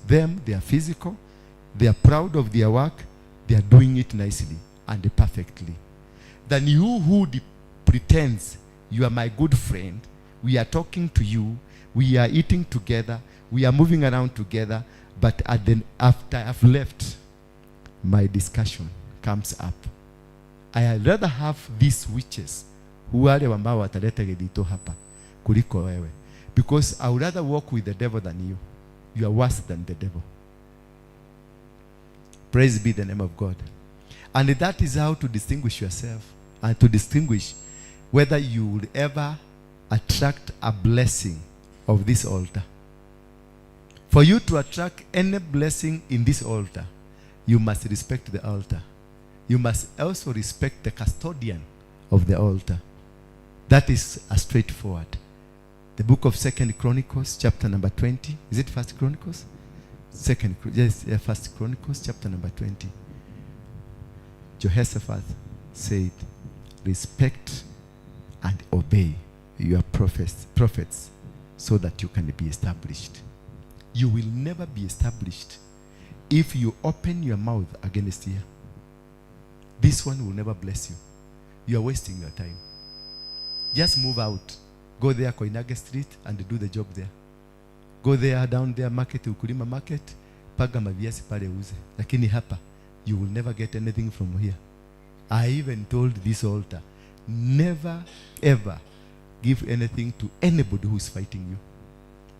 them, they are physical, they are proud of their work, they are doing it nicely and perfectly. Than you who pretends you are my good friend, we are talking to you, we are eating together, we are moving around together, but after I've left, my discussion comes up. I'd rather have these witches who are ambao wataleta gedito hapa kuliko wewe, because I would rather walk with the devil than you. You are worse than the devil. Praise be the name of God. And that is how to distinguish yourself and to distinguish whether you will ever attract a blessing of this altar. For you to attract any blessing in this altar, you must respect the altar. You must also respect the custodian of the altar. That is a straightforward. The book of 2nd Chronicles, chapter number 20. Is it 1st Chronicles? Yes, 1st Chronicles, chapter number 20. Jehoshaphat said, respect and obey your prophets so that you can be established. You will never be established if you open your mouth against here. This one will never bless you. You are wasting your time. Just move out. Go there, Koinage Street, and do the job there. Go there, down there, market, Ukulima market, paga maviasi pale uze. Lakini hapa, you will never get anything from here. I even told this altar, never ever give anything to anybody who is fighting you.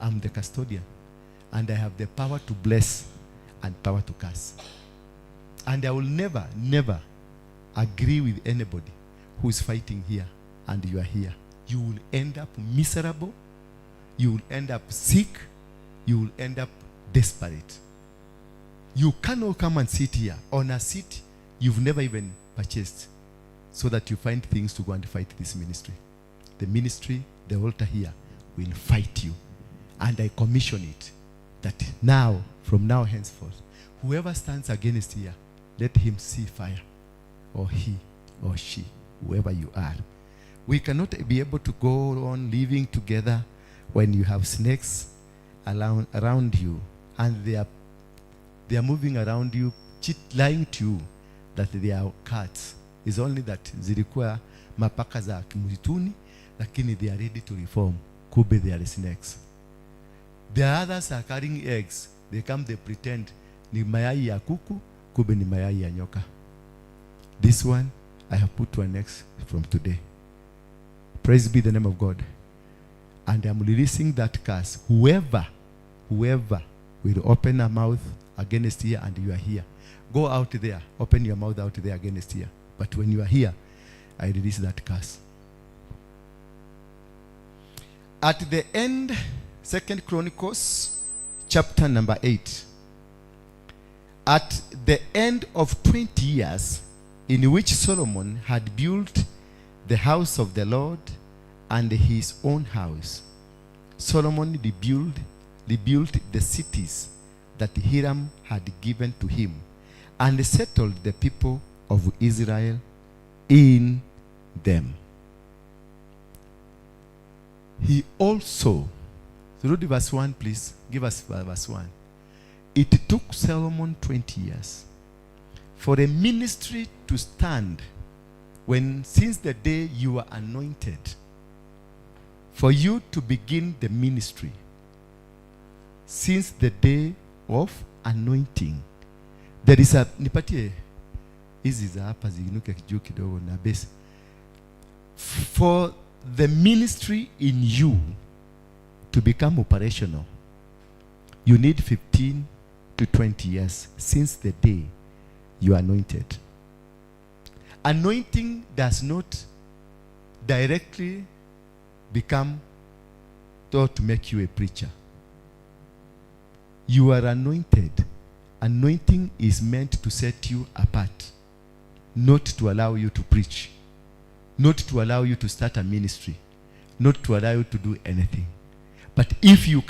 I'm the custodian, and I have the power to bless and power to curse. And I will never, never agree with anybody who is fighting here and you are here. You will end up miserable. You will end up sick. You will end up desperate. You cannot come and sit here on a seat you've never even purchased so that you find things to go and fight this ministry. The ministry, the altar here, will fight you. And I commission it that now, from now henceforth, whoever stands against here, let him see fire, or he or she, whoever you are. We cannot be able to go on living together when you have snakes around you, and they are moving around you, lying to you that they are cats. It's only that zilikuwa mapaka za msituni, lakini they are ready to reform. Kube they are snakes. The others are carrying eggs. They come, they pretend ni mayai ya kuku, kube ni mayai ya nyoka. This one, I have put to an X from today. Praise be the name of God. And I'm releasing that curse. Whoever will open a mouth against here and you are here, go out there, open your mouth out there against here. But when you are here, I release that curse. At the end, 2nd Chronicles, chapter number 8. At the end of 20 years, in which Solomon had built the house of the Lord and his own house, Solomon rebuilt the cities that Hiram had given to him, and settled the people of Israel in them. He also, read verse 1, please. Give us verse 1. It took Solomon 20 years for a ministry to stand since the day you were anointed, for you to begin the ministry, since the day of anointing. There is a, nipatie hizi za hapa ziinuke juu kidogo na base. For the ministry in you to become operational, you need 15 to 20 years since the day you are anointed. Anointing does not directly become thought to make you a preacher. You are anointed. Anointing is meant to set you apart, not to allow you to preach, not to allow you to start a ministry, not to allow you to do anything. But if you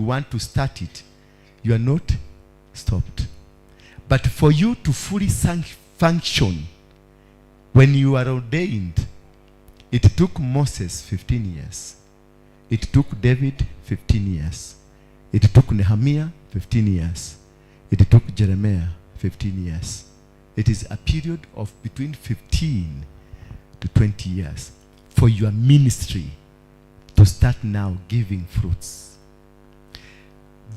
want to start it, you are not stopped. But for you to fully function when you are ordained, it took Moses 15 years. It took David 15 years. It took Nehemiah 15 years. It took Jeremiah 15 years. It is a period of between 15 to 20 years for your ministry to start now giving fruits.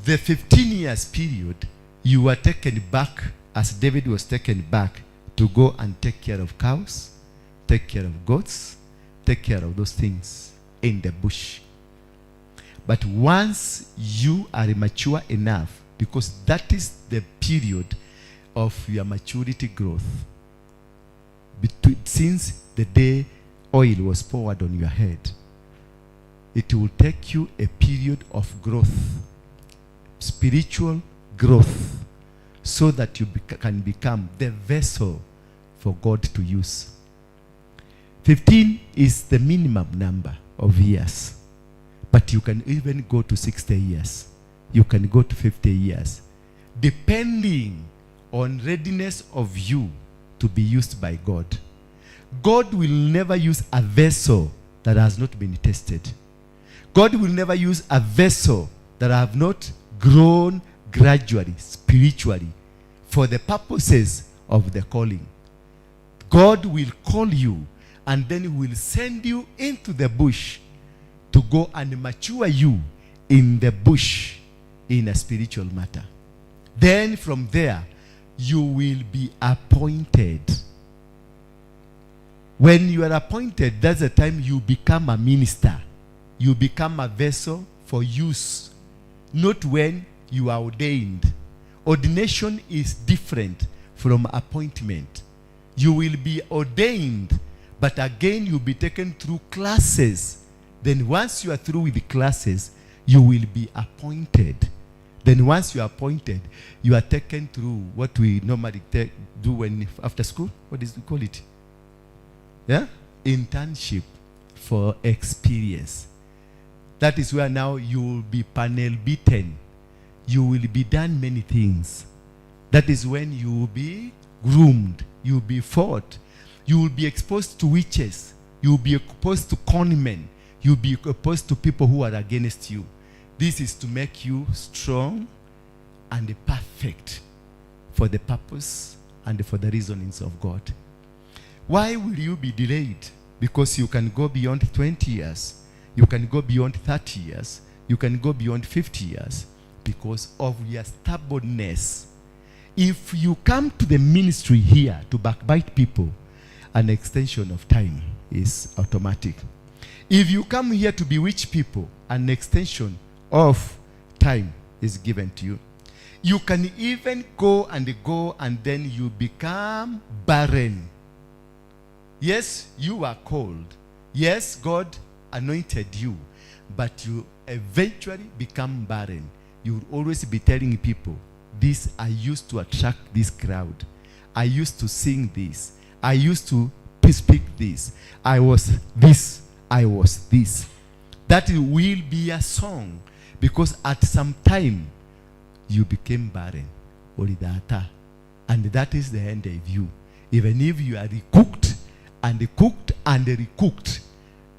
The 15 years period, you were taken back, as David was taken back, to go and take care of cows, take care of goats, take care of those things in the bush. But once you are mature enough, because that is the period of your maturity growth, since the day oil was poured on your head, it will take you a period of growth, spiritual growth, so that you can become the vessel for God to use. 15 is the minimum number of years. But you can even go to 60 years. You can go to 50 years. Depending on readiness of you to be used by God. God will never use a vessel that has not been tested. God will never use a vessel that have not grown gradually, spiritually, for the purposes of the calling. God will call you and then he will send you into the bush to go and mature you in the bush in a spiritual matter. Then from there, you will be appointed. When you are appointed, that's the time you become a minister. You become a vessel for use. Not when you are ordained. Ordination is different from appointment. You will be ordained, but again you'll be taken through classes. Then once you are through with the classes, you will be appointed. Then once you are appointed, you are taken through what we normally do when after school. What is we call it? Yeah? Internship for experience. That is where now you will be panel beaten. You will be done many things. That is when you will be groomed. You will be fought. You will be exposed to witches. You will be exposed to conmen. You will be exposed to people who are against you. This is to make you strong and perfect for the purpose and for the reasonings of God. Why will you be delayed? Because you can go beyond 20 years. You can go beyond 30 years. You can go beyond 50 years because of your stubbornness. If you come to the ministry here to backbite people, an extension of time is automatic. If you come here to bewitch people, an extension of time is given to you. You can even go and then you become barren. Yes, you are called. Yes, God anointed you, but you eventually become barren. You will always be telling people, this, I used to attract this crowd. I used to sing this. I used to speak this. I was this. I was this. That will be a song, because at some time you became barren. And that is the end of you. Even if you are recooked and cooked and recooked,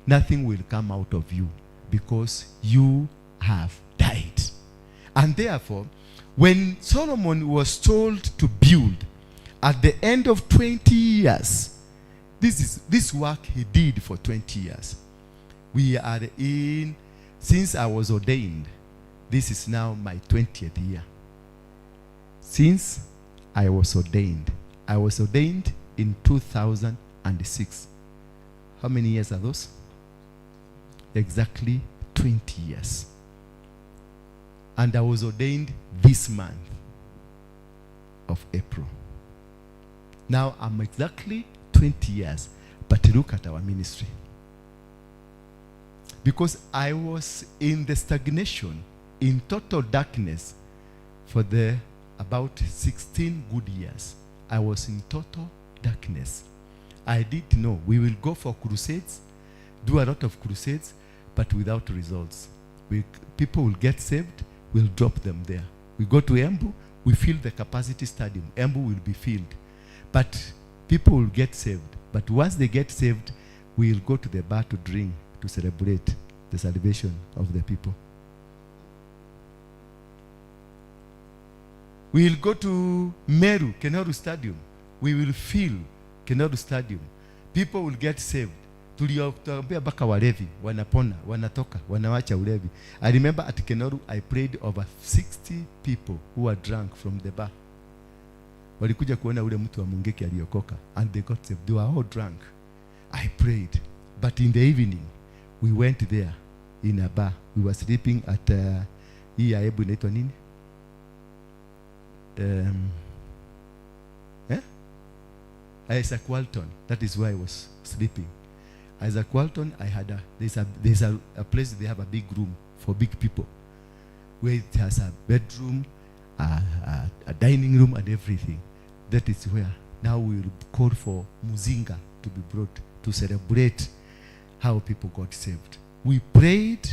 nothing will come out of you because you have died. And therefore, when Solomon was told to build, at the end of 20 years, this work he did for 20 years. We are in, since I was ordained, this is now my 20th year. Since I was ordained in 2006. How many years are those? Exactly 20 years. And I was ordained this month of April. Now I'm exactly 20 years, but look at our ministry. Because I was in the stagnation, in total darkness for about 16 good years. I was in total darkness. I didn't know. We will go for crusades, do a lot of crusades, but without results. People will get saved, we'll drop them there. We go to Embu, we fill the capacity stadium. Embu will be filled. But people will get saved. But once they get saved, we'll go to the bar to drink, to celebrate the salvation of the people. We will go to Meru, Kenoru Stadium. We will fill Kenoru Stadium. People will get saved. Tulioambia mpaka walevi wanapona, wanatoka, wanawacha ulevi. I remember at Kenoru I prayed over 60 people who were drunk from the bar. Walikuja kuona ule mtu wa Mungeki aliokoka, and they got saved. They were all drunk. I prayed, but in the evening we went there in a bar. We were sleeping at hii aebu inaitwa nini? Isaac Walton. That is where I was sleeping. Isaac Walton, there's a place, they have a big room for big people, where it has a bedroom, a dining room and everything. That is where now we will call for Muzinga to be brought to celebrate how people got saved. We prayed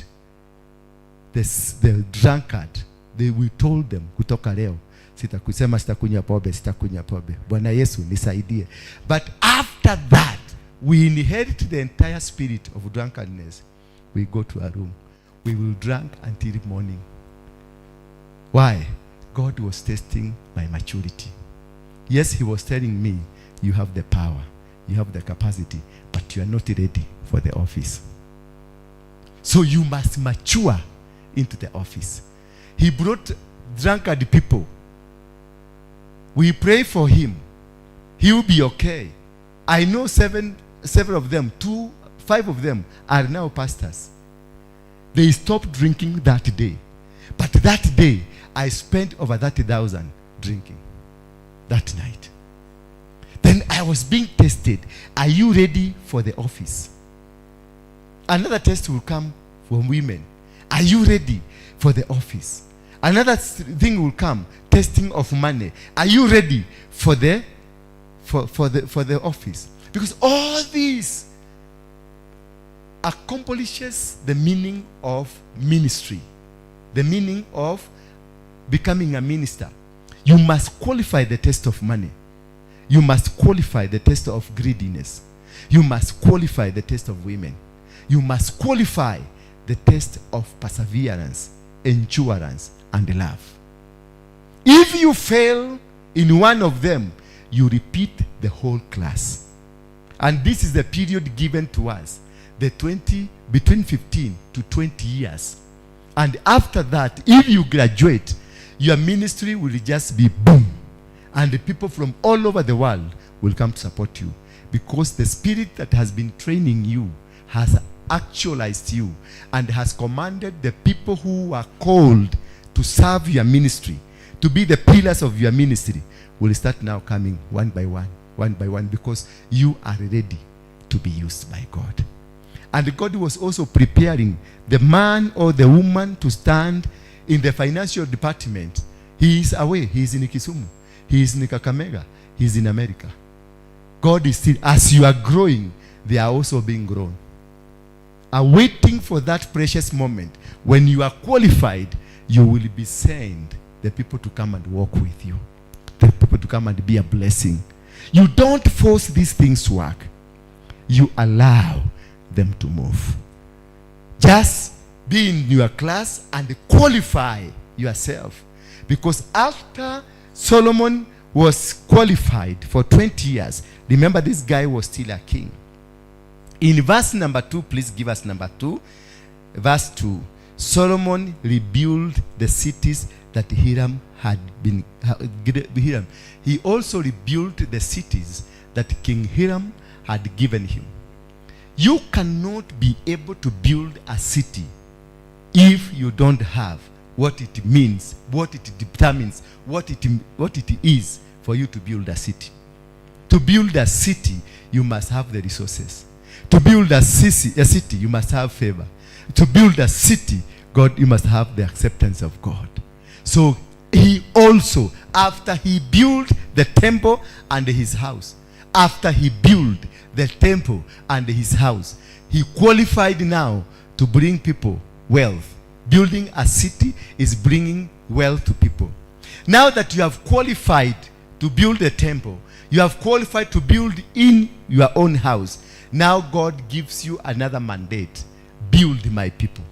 the drunkard. We told them, kutoka leo sitakunywa pombe. Bwana Yesu nisaidie. But after that, we inherit the entire spirit of drunkenness. We go to a room. We will drink until morning. Why? God was testing my maturity. Yes, he was telling me, you have the power, you have the capacity, but you are not ready for the office. So you must mature into the office. He brought drunkard people. We pray for him. He will be okay. I know seven of them, 5 of them are now pastors. They stopped drinking that day. But that day, I spent over 30,000 drinking that night. Then I was being tested. Are you ready for the office? Another test will come from women. Are you ready for the office? Another thing will come, testing of money. Are you ready for the office? Because all this accomplishes the meaning of ministry, the meaning of becoming a minister. You must qualify the test of money. You must qualify the test of greediness. You must qualify the test of women. You must qualify the test of perseverance, endurance, and love. If you fail in one of them, you repeat the whole class. And this is the period given to us, between 15 to 20 years. And after that, if you graduate, your ministry will just be boom. And the people from all over the world will come to support you. Because the spirit that has been training you has actualized you and has commanded the people who are called to serve your ministry, to be the pillars of your ministry, will start now coming one by one, because you are ready to be used by God. And God was also preparing the man or the woman to stand in the financial department. He is away. He is in Kisumu. He is in Kakamega. He is in America. God is still, as you are growing, they are also being grown. Awaiting for that precious moment when you are qualified, you will be sent the people to come and walk with you, the people to come and be a blessing. You don't force these things to work. You allow them to move. Just be in your class and qualify yourself. Because after Solomon was qualified for 20 years, remember this guy was still a king. In verse number 2, please give us number 2. Verse 2, Solomon rebuilt the cities that Hiram had been. He also rebuilt the cities that King Hiram had given him. You cannot be able to build a city if you don't have what it means, what it determines, what it is for you to build a city. To build a city, you must have the resources. To build a city, you must have favor. To build a city, you must have the acceptance of God. So he also, after he built the temple and his house, after he built the temple and his house, he qualified now to bring people wealth. Building a city is bringing wealth to people. Now that you have qualified to build a temple, you have qualified to build in your own house, now God gives you another mandate. Build my people.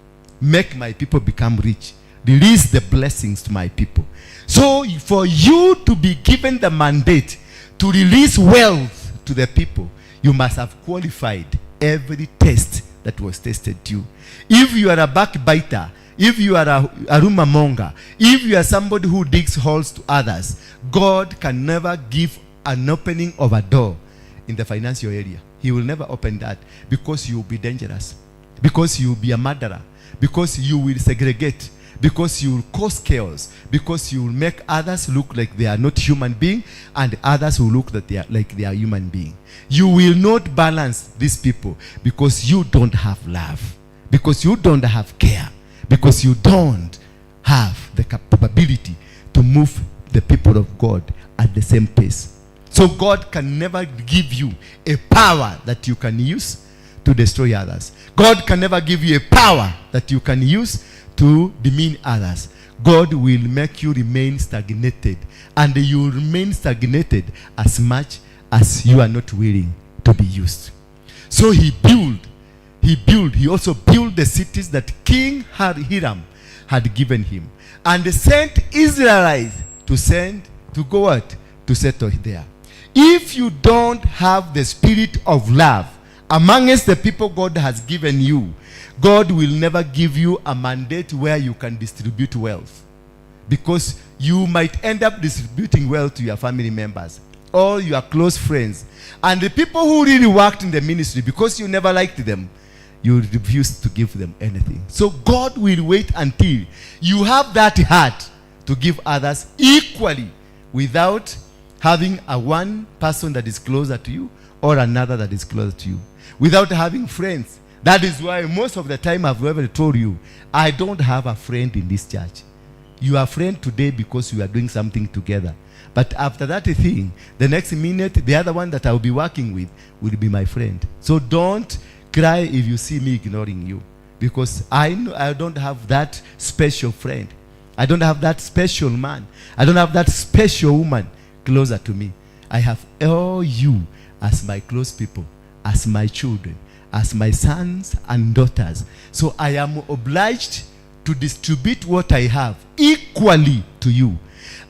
Make my people become rich. Release the blessings to my people. So for you to be given the mandate to release wealth to the people, you must have qualified every test that was tested to you. If you are a backbiter, if you are a rumor monger, if you are somebody who digs holes to others, God can never give an opening of a door in the financial area. He will never open that, because you will be dangerous, because you will be a murderer, because you will segregate, because you will cause chaos, because you will make others look like they are not human beings, and others will look that they are human beings. You will not balance these people, because you don't have love, because you don't have care, because you don't have the capability to move the people of God at the same pace. So God can never give you a power that you can use to destroy others. God can never give you a power that you can use to demean others. God will make you remain stagnated, and you will remain stagnated as much as you are not willing to be used. So he also built the cities that King Hiram had given him, and sent Israelites to go out to settle there. If you don't have the spirit of love amongst the people God has given you, God will never give you a mandate where you can distribute wealth, because you might end up distributing wealth to your family members or your close friends, and the people who really worked in the ministry, because you never liked them, you refuse to give them anything. So God will wait until you have that heart to give others equally, without having a one person that is closer to you or another that is closer to you, without having friends. That is why most of the time I've ever told you, I don't have a friend in this church. You are a friend today because we are doing something together. But after that thing, the next minute, the other one that I will be working with will be my friend. So don't cry if you see me ignoring you, because I don't have that special friend. I don't have that special man. I don't have that special woman closer to me. I have all you as my close people, as my children, as my sons and daughters. So I am obliged to distribute what I have equally to you.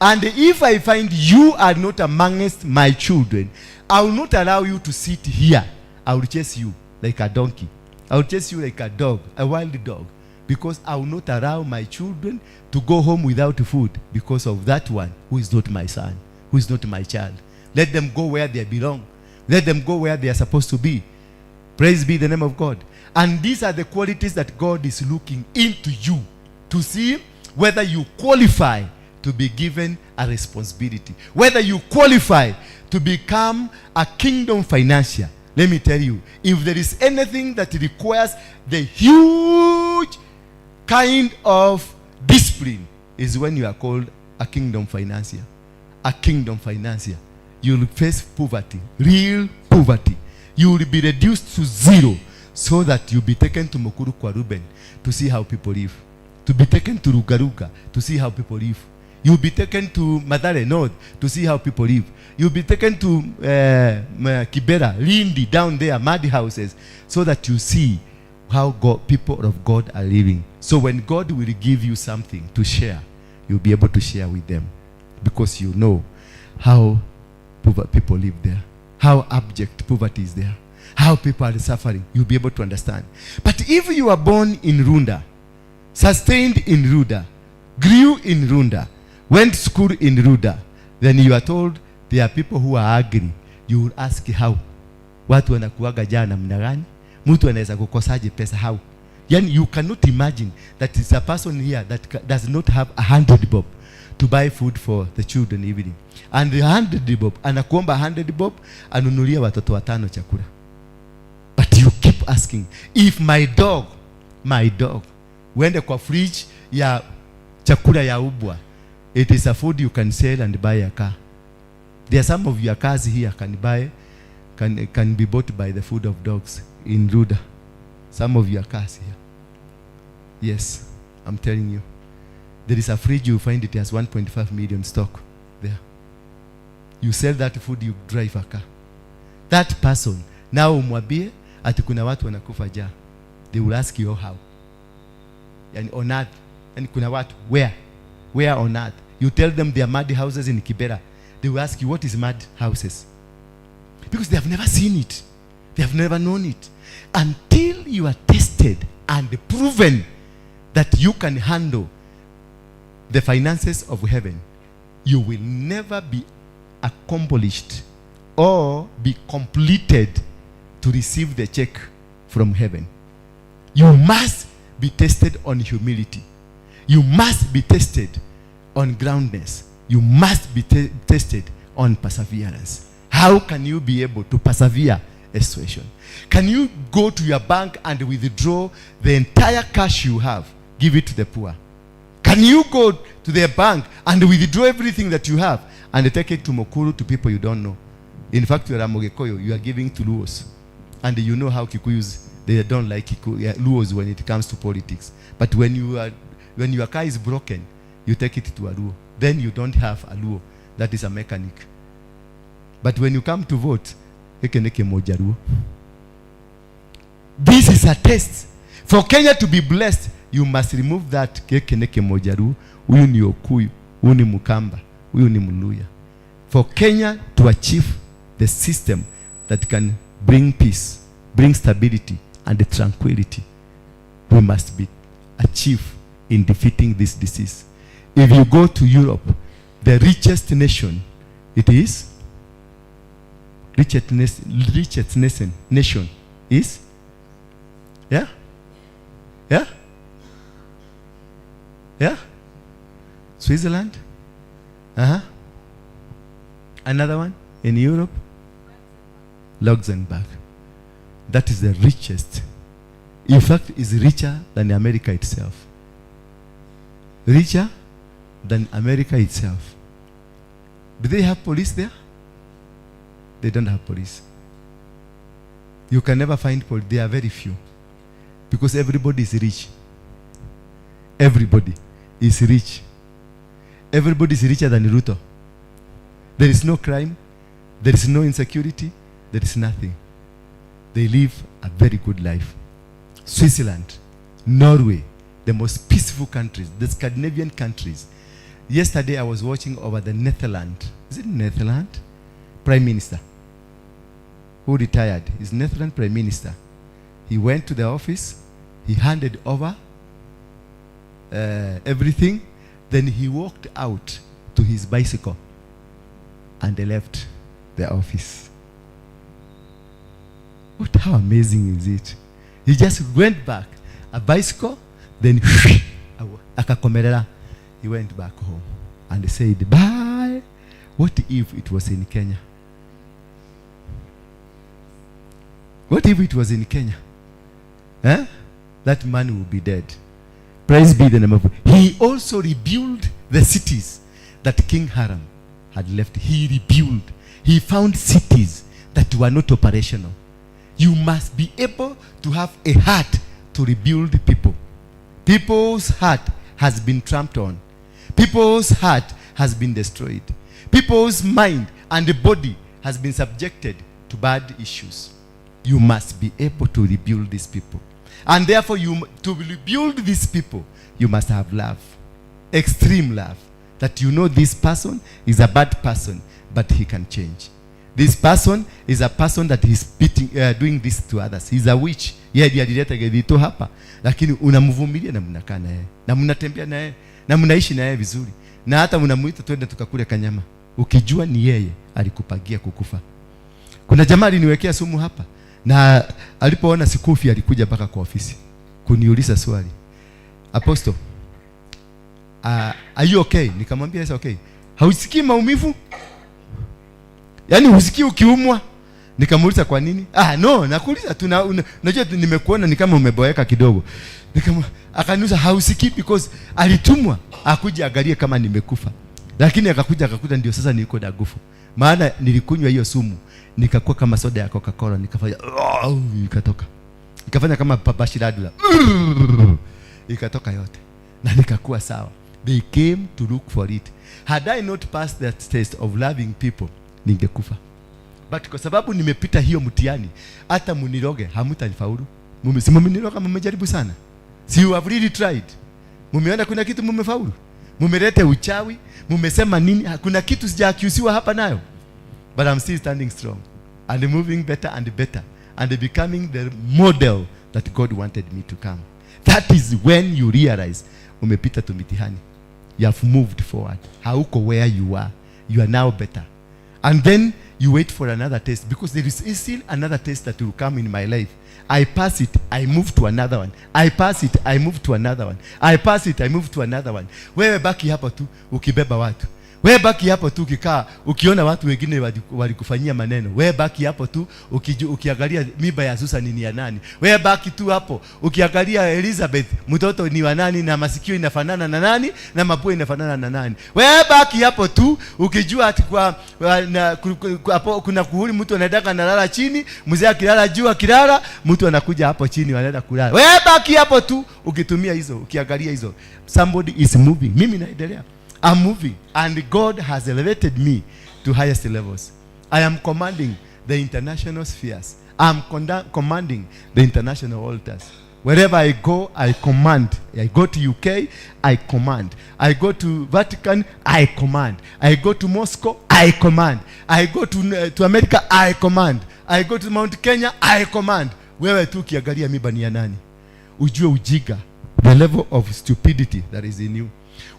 And if I find you are not amongst my children, I will not allow you to sit here. I will chase you like a donkey. I will chase you like a dog, a wild dog, because I will not allow my children to go home without food because of that one who is not my son, who is not my child. Let them go where they belong. Let them go where they are supposed to be. Praise be the name of God. And these are the qualities that God is looking into you to see whether you qualify to be given a responsibility, whether you qualify to become a kingdom financier. Let me tell you, if there is anything that requires the huge kind of discipline, is when you are called a kingdom financier. A kingdom financier. You will face poverty, real poverty. You will be reduced to zero, so that you'll be taken to Mukuru kwa Ruben to see how people live, to be taken to Rugaruga to see how people live. You'll be taken to Madare North to see how people live. You'll be taken to Kibera, Lindi, down there, mud houses, so that you see how people of God are living. So when God will give you something to share, you'll be able to share with them, because you know how people live there, how abject poverty is there, how people are suffering. You'll be able to understand. But if you are born in Runda, sustained in Runda, grew in Runda, went to school in Runda, then you are told there are people who are ugly. You will ask how. Watu wanakuaga jana namna gani? Mtu anaweza kukosaje pesa how? Yani you cannot imagine that it's a person here that does not have 100 bob to buy food for the children evening. And the 100 bob, anakuomba 100 bob, anunulia watoto watano chakula. But you keep asking, if my dog, wende kwa fridge ya chakula ya ubwa, it is a food you can sell and buy a car. There are some of your cars here can be bought by the food of dogs in Ruda. Some of your cars here. Yes, I'm telling you. There is a fridge, you find it has 1.5 million stock there. You sell that food, you drive a car. That person, now umwambie ati kuna watu wanakufa njaa. They will ask you how. Yani on earth. Yani kuna watu, where on earth? You tell them there are mud houses in Kibera. They will ask you, what is mud houses? Because they have never seen it. They have never known it. Until you are tested and proven that you can handle the finances of heaven, you will never be accomplished or be completed to receive the check from heaven. You must be tested on humility. You must be tested on groundness. You must be tested on perseverance. How can you be able to persevere a situation? Can you go to your bank and withdraw the entire cash you have, give it to the poor? Can you go to their bank and withdraw everything that you have and take it to Mokuru, to people you don't know? In fact, you are a Mogekoyo, you are giving to Luos. And you know how Kikuyus, they don't like Luos when it comes to politics. But when your car is broken, you take it to a Luo. Then you don't have a Luo. That is a mechanic. But when you come to vote, this is a test. For Kenya to be blessed, you must remove that kekeneke mojaru. Huyu ni Okuyu, huyu ni Mukamba, huyu ni Muluya. For Kenya to achieve the system that can bring peace, bring stability and tranquility, we must be achieved in defeating this disease. If you go to Europe, the richest nation, it is richest nation is Switzerland. Another one in Europe, Luxembourg. That is the richest. In fact, is richer than America itself. Richer than America itself. Do they have police there? They don't have police. You can never find police. They are very few. Because everybody is rich. Everybody is rich. Everybody is richer than Ruto. There is no crime. There is no insecurity. There is nothing. They live a very good life. Switzerland, Norway, the most peaceful countries, the Scandinavian countries. Yesterday I was watching over the Netherlands. Is it Netherlands? Prime Minister, who retired, is Netherlands Prime Minister. He went to the office, he handed over everything, then he walked out to his bicycle and they left the office. How amazing is it? He just went back, a bicycle, then akakomerera. He went back home and said, bye. What if it was in Kenya? What if it was in Kenya? That man will be dead. Praise be the name of God. He also rebuilt the cities that King Hiram had left. He rebuilt. He found cities that were not operational. You must be able to have a heart to rebuild people. People's heart has been trampled on. People's heart has been destroyed. People's mind and the body has been subjected to bad issues. You must be able to rebuild these people. And therefore, to rebuild these people, you must have love. Extreme love. That you know this person is a bad person, but he can change. This person is a person that is doing this to others. He's a witch. Yeye alileta gedito hapa, lakini unamvumilia na mnakaa naye, na mnatembea naye, na mnaishi naye vizuri, na hata mnamuita twende tukakule kanyama, ukijua ni yeye alikupagia kukufa. Kuna jamaa aliniwekea sumu hapa, na alipoona sikufi alikuja mpaka kwa ofisi kuniuliza swali, Apostle, are you okay? Nikamwambia yes, okay. Hausikii maumivu? Yaani usikii ukiumwa? Nikamuuliza kwa nini? No, nakuuliza tu, unajua nimekuona ni kama umeboeka kidogo. Akaniuliza hausikii because alitumwa akuje angalie kama nimekufa. Lakini akakuta ndio sasa niko dagufu. Maana nilikunywa hiyo sumu, nikakuwa kama soda ya Coca-Cola, nikafanya ikatoka. Nikafanya kama babashiradula. Ikatoka yote. Na nikakuwa sawa. They came to look for it. Had I not passed that test of loving people, ningekufa. But kwa sababu nimepita hiyo mtihani, hata muniroge hamtanifaulu. Mumeniroga, mmejaribu sana. Si you have really tried. Mumeona kuna kitu mmefaulu. mumelete uchawi, mumesema nini, hakuna kitu sijaaccuseiwa hapa nayo. But I'm still standing strong and moving better and better and becoming the model that God wanted me to come. That is when you realize umepita tu mitihani. You have moved forward. Hauko where you are. You are now better. And then you wait for another test, because there is still another test that will come in my life. I pass it, I move to another one. I pass it, I move to another one. I pass it, I move to another one. Wewe baki hapa tu ukibeba watu. Wewe baki hapo tu ukikaa ukiona watu wengine walikufanyia maneno. Wewe baki hapo tu ukiangalia miba ya Susan ni ya nani. Wewe baki tu hapo ukiangalia Elizabeth mtoto ni wa nani na masikio inafanana na nani na mapua inafanana na nani. Wewe baki hapo tu ukijua ati hapo kuna kuhuri mtu anataka analala chini, mzee akilala juu akilala mtu anakuja hapo chini anaenda kulala. Wewe baki hapo tu ukitumia hizo ukiangalia hizo. Somebody is moving. Mimi naendelea. I'm moving, and God has elevated me to highest levels. I am commanding the international spheres. I'm commanding the international altars. Wherever I go, I command. I go to UK, I command. I go to Vatican, I command. I go to Moscow, I command. I go to America, I command. I go to Mount Kenya, I command. Wewe tu kiangalia miba ni ya nani. Ujue ujiga, the level of stupidity that is in you.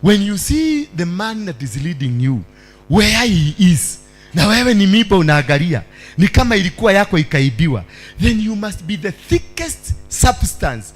When you see the man that is leading you where he is, na wewe ni miba unaangalia ni kama ilikuwa yako ikaibiwa, then you must be the thickest substance.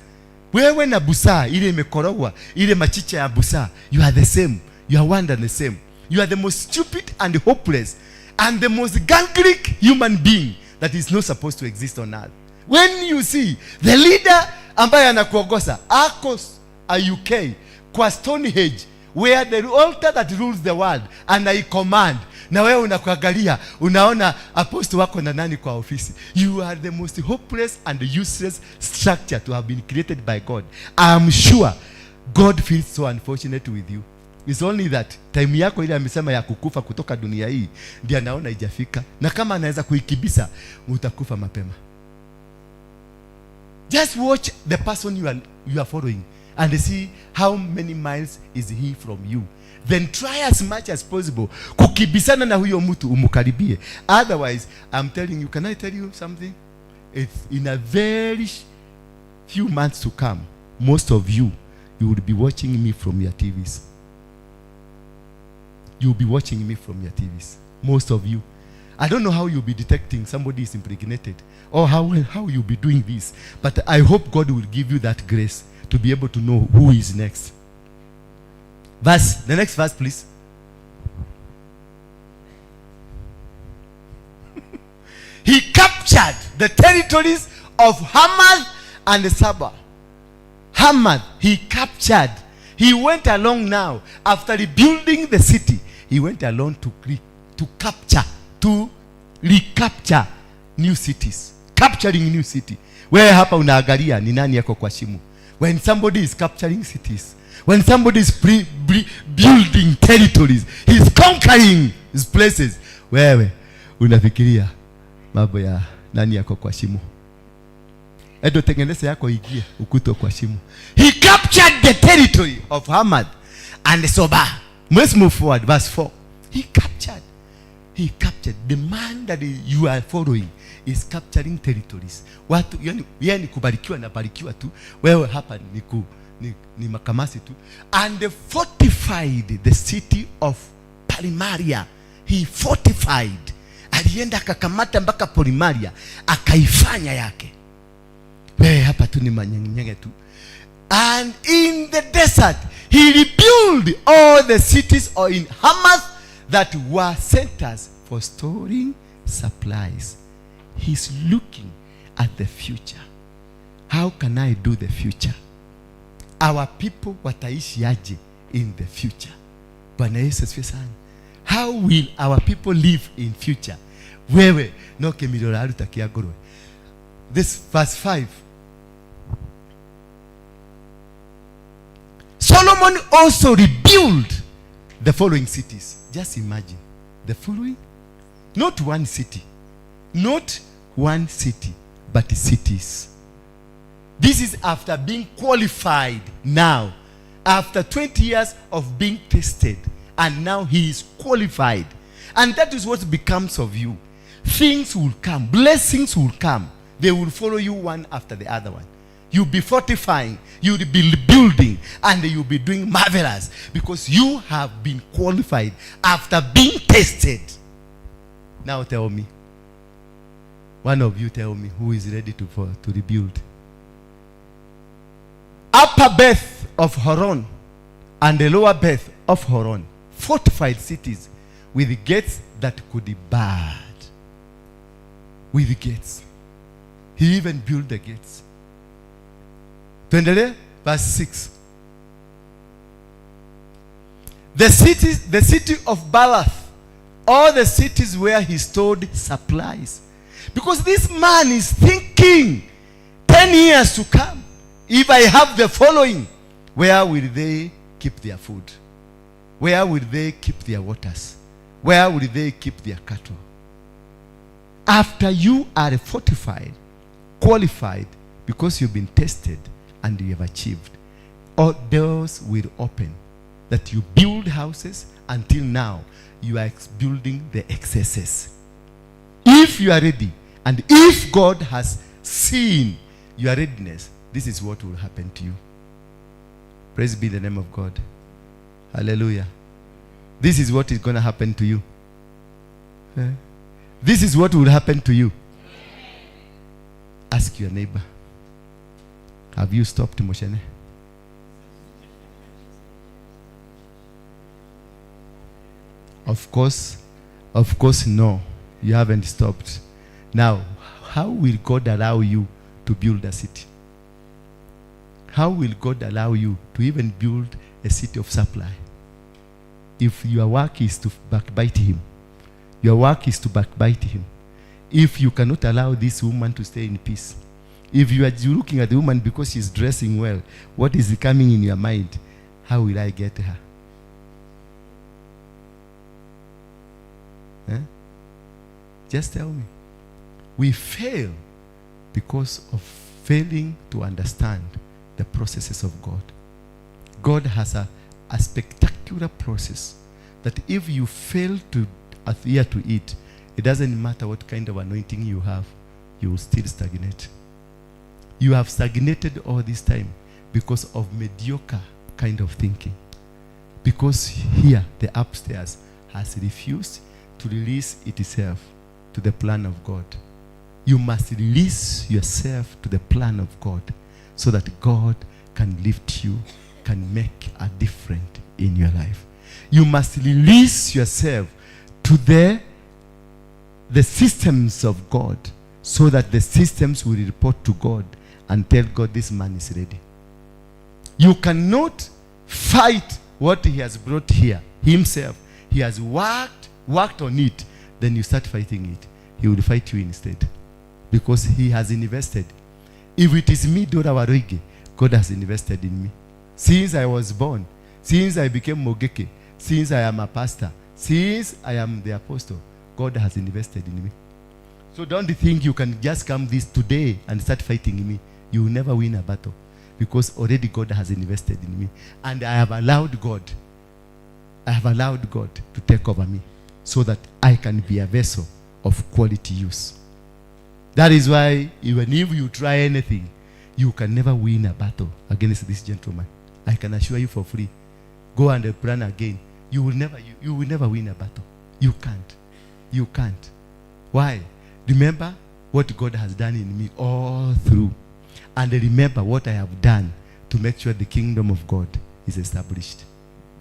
Wewe na busaa ile imekorogwa, ile machicha ya busaa, you are the same. You are one and the same. You are the most stupid and hopeless and the most ganglic human being that is not supposed to exist on earth. When you see the leader ambaye anakuongoza ako a UK kwa Stonehenge, where the altar that rules the world, and I command, na wewe unakuangalia unaona apostle wako na nani kwa ofisi. You are the most hopeless and useless structure to have been created by God. I am sure God feels so unfortunate with you. It's only that time yako ile amesema ya kukufa kutoka dunia hii ndiye anaona haijafika, na kama anaweza kuikibisa utakufa mapema. Just watch the person you are following and see how many miles is he from you. Then try as much as possible kukibisana na huyo mtu umukaribie. Otherwise, I'm telling you, can I tell you something? It's in a very few months to come, most of you will be watching me from your TVs. You'll be watching me from your TVs. Most of you. I don't know how you'll be detecting somebody is impregnated or how you'll be doing this. But I hope God will give you that grace to be able to know who is next. The next verse, please. He captured the territories of Hamath and Sabah. Hamath, he captured. He went along now. After rebuilding the city, he went along to recapture new cities. Capturing new city. Where hapa unaangalia ni nani yako kwa shimo. When somebody is capturing cities, when somebody is building territories, he's conquering his places. Wewe unafikiria mambo ya nani yako kwa shimo. Edo tengeneza yako igie ukuto kwa shimo. He captured the territory of Hamath and Sobah. Let's move forward. Verse 4. He captured the man that you are following is capturing territories. Watu yani kubarikiwa na barikiwa tu. Wewe hapa ni makamasi tu. And they fortified the city of Polimaria. He fortified. Alienda akakamata mpaka Polimaria akaifanya yake. Wewe hapa tu ni manyengenge tu. And in the desert he rebuilt all the cities in Hamath that were centers for storing supplies. He's looking at the future. How can I do the future? Our people wataishi aje in the future? Bwana Yesu asifiwe sana. How will our people live in future? Wewe no kemilora alutakia goro. This verse 5. Solomon also rebuilt the following cities. Just imagine the following. Not one city. Not one city, but cities. This is after being qualified now after 20 years of being tested, and now he is qualified. And that is what becomes of you. Things will come, blessings will come. They will follow you one after the other one. You'll be fortifying, you'll be building, and you'll be doing marvelous because you have been qualified after being tested. Now tell me, one of you tell me who is ready to rebuild. Upper Beth of Horon and the lower Beth of Horon, fortified cities with gates that could be barred. With gates. He even built the gates. Verse 6. The city of Baalath, all the cities where he stored supplies. Because this man is thinking 10 years to come. If I have the following, where will they keep their food? Where will they keep their waters? Where will they keep their cattle? After you are fortified, qualified, because you've been tested and you have achieved, all doors will open. That you build houses until now, you are building the excesses. If you are ready, and if God has seen your readiness, this is what will happen to you. Praise be the name of God. Hallelujah. This is what is going to happen to you. This is what will happen to you. Ask your neighbor, have you stopped Moshene? Of course, no. You haven't stopped. Now, how will God allow you to build a city? How will God allow you to even build a city of supply? If your work is to backbite him, your work is to backbite him. If you cannot allow this woman to stay in peace, if you are looking at the woman because she's dressing well, what is coming in your mind? How will I get her? Just tell me. We fail because of failing to understand the processes of God. God has a spectacular process that if you fail to adhere to it, it doesn't matter what kind of anointing you have, you will still stagnate. You have stagnated all this time because of mediocre kind of thinking. Because here, the upstairs has refused to release itself to the plan of God. You must release yourself to the plan of God so that God can lift you, can make a difference in your life. You must release yourself to the systems of God so that the systems will report to God and tell God this man is ready. You cannot fight what he has brought here himself. He has worked on it. Then you start fighting it. He will fight you instead. Because he has invested. If it is me, Ndura Waruinge, God has invested in me. Since I was born, since I became Mogeke, since I am a pastor, since I am the apostle, God has invested in me. So don't think you can just come this today and start fighting me. You will never win a battle. Because already God has invested in me. And I have allowed God to take over me so that I can be a vessel of quality use. That is why even if you try anything, you can never win a battle against this gentleman. I can assure you for free. Go and plan again. You will never win a battle. You can't. You can't. Why? Remember what God has done in me all through. And remember what I have done to make sure the kingdom of God is established.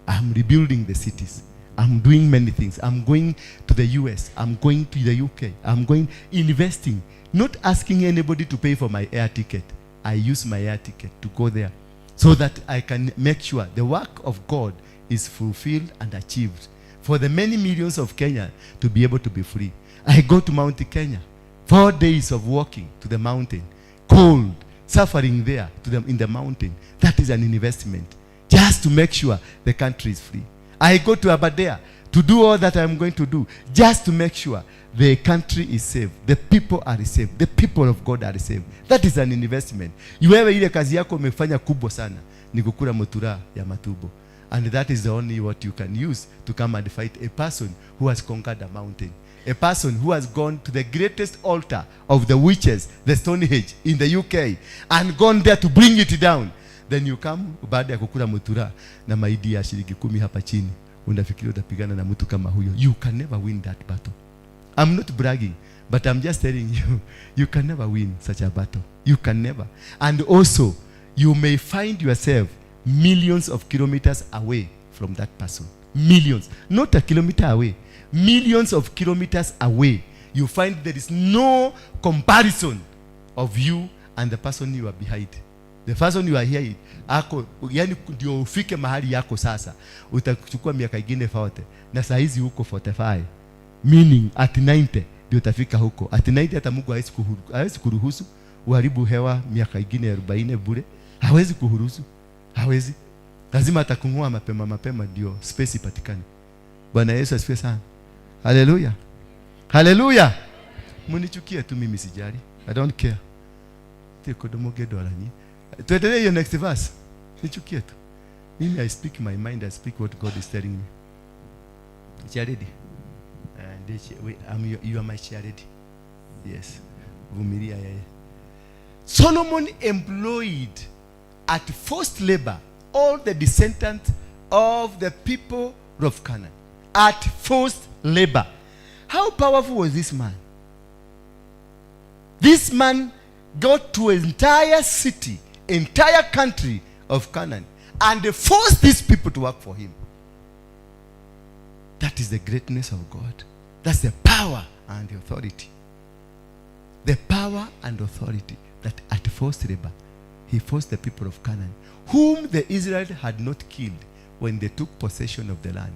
I'm rebuilding the cities. I'm doing many things. I'm going to the US. I'm going to the UK. I'm going investing. Not asking anybody to pay for my air ticket. I use my air ticket to go there so that I can make sure the work of God is fulfilled and achieved for the many millions of Kenya to be able to be free. I go to Mount Kenya. 4 days of walking to the mountain. Cold. Suffering there in the mountain. That is an investment. Just to make sure the country is free. I go to Aberdare to do all that I'm going to do, just to make sure the country is safe, the people are safe, the people of God are safe. That is an investment. Wewe ile kazi yako umefanya kubwa sana ni kukula mutura ya matubo. And that is the only what you can use to come and fight a person who has conquered a mountain. A person who has gone to the greatest altar of the witches, the Stonehenge in the UK, and gone there to bring it down. Then you come baada ya kukula mutura na maidi ya shilingi 10 hapa chini, unafikiri utapigana na mtu kama huyo. You can never win that battle. I'm not bragging, but I'm just telling you, you can never win such a battle. You can never. And also, you may find yourself millions of kilometers away from that person. Millions. Not a kilometer away. Millions of kilometers away. You find there is no comparison of you and the person you are behind. The person you are here, ako, yani ndio ufike mahali yako sasa, utachukua miaka ingine 40, na saa hizi uko 45. Meaning at 90 ndio utafika huko. At 90 hata Mungu hawezi kuruhusu uharibu hewa miaka ingine 40 bure. Hawezi kuruhusu. Hawezi. Lazima atakungua mapema ndio space ipatikane. Bwana Yesu asifiwe sana. Hallelujah. Hallelujah. Munichukie tu mimi sijali. I don't care. Tekodomoge dolani. Tuendelee hiyo next verse. Nichukie tu. Mimi I speak my mind, I speak what God is telling me. Charity. And you are my charity. Yes. Vumilia yeye. Solomon employed at forced labor all the descendants of the people of Canaan. At forced labor. How powerful was this man? This man got to an entire city, entire country of Canaan, and forced these people to work for him. That is the greatness of God. That's the power and the authority. The power and authority that at forced labor, he forced the people of Canaan, whom the Israelites had not killed when they took possession of the land.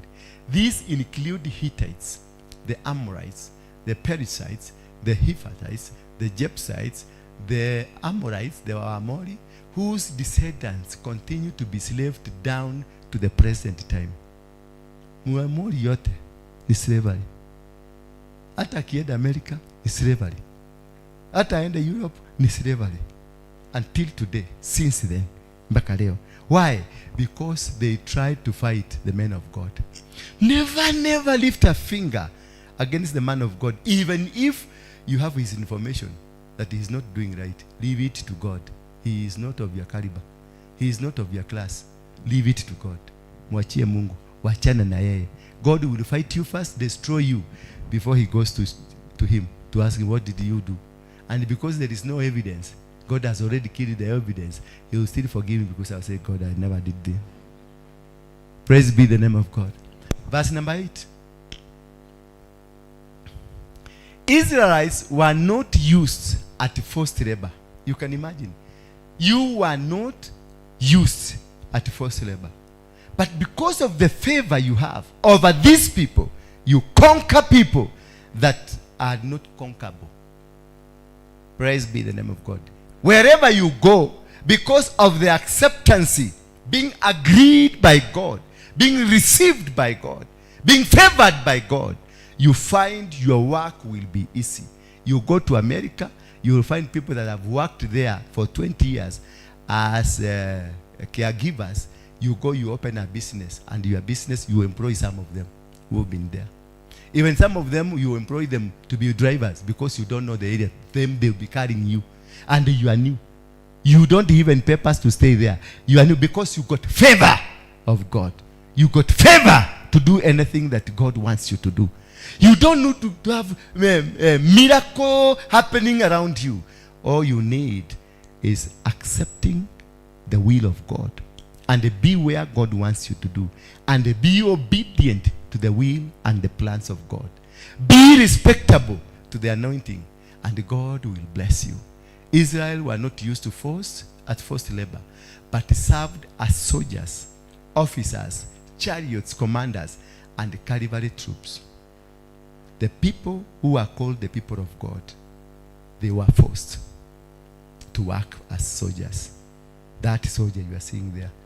These include Hittites, the Amorites, the Perizzites, the Hivites, the Jebusites, the Amorites, the Amori, whose descendants continue to be slaved down to the present time. Muamori yote ni slavery. Hata akienda America ni slavery. Hata aende Europe ni slavery. Until today, since then, mpaka leo. Why? Because they tried to fight the men of God. Never lift a finger against the man of God, even if you have his information that he is not doing right. Leave it to God. He is not of your caliber. He is not of your class. Leave it to God. Mwachie Mungu. Wachana na yeye. God will fight you first, destroy you, before he goes to him to ask him, what did you do? And because there is no evidence, God has already killed the evidence, he will still forgive me because I will say, God, I never did this. Praise be the name of God. Verse number 8. Israelites were not used at forced labor. You can imagine. You were not used at forced labor. But because of the favor you have over these people, you conquer people that are not conquerable. Praise be the name of God. Wherever you go, because of the acceptancy, being agreed by God, being received by God, being favored by God, you find your work will be easy. You go to America, you will find people that have worked there for 20 years as caregivers. You go, you open a business, and your business, you employ some of them who have been there. Even some of them, you employ them to be drivers because you don't know the area. Them, they'll be carrying you. And you are new. You don't even papers to stay there. You are new because you got favor of God. You got favor to do anything that God wants you to do. You don't need to have a miracle happening around you. All you need is accepting the will of God and be where God wants you to do, and be obedient to the will and the plans of God. Be respectable to the anointing, and God will bless you. Israel were not used to forced labor, but served as soldiers, officers, chariots, commanders, and cavalry troops. The people who are called the people of God, they were forced to work as soldiers. That soldier you are seeing there,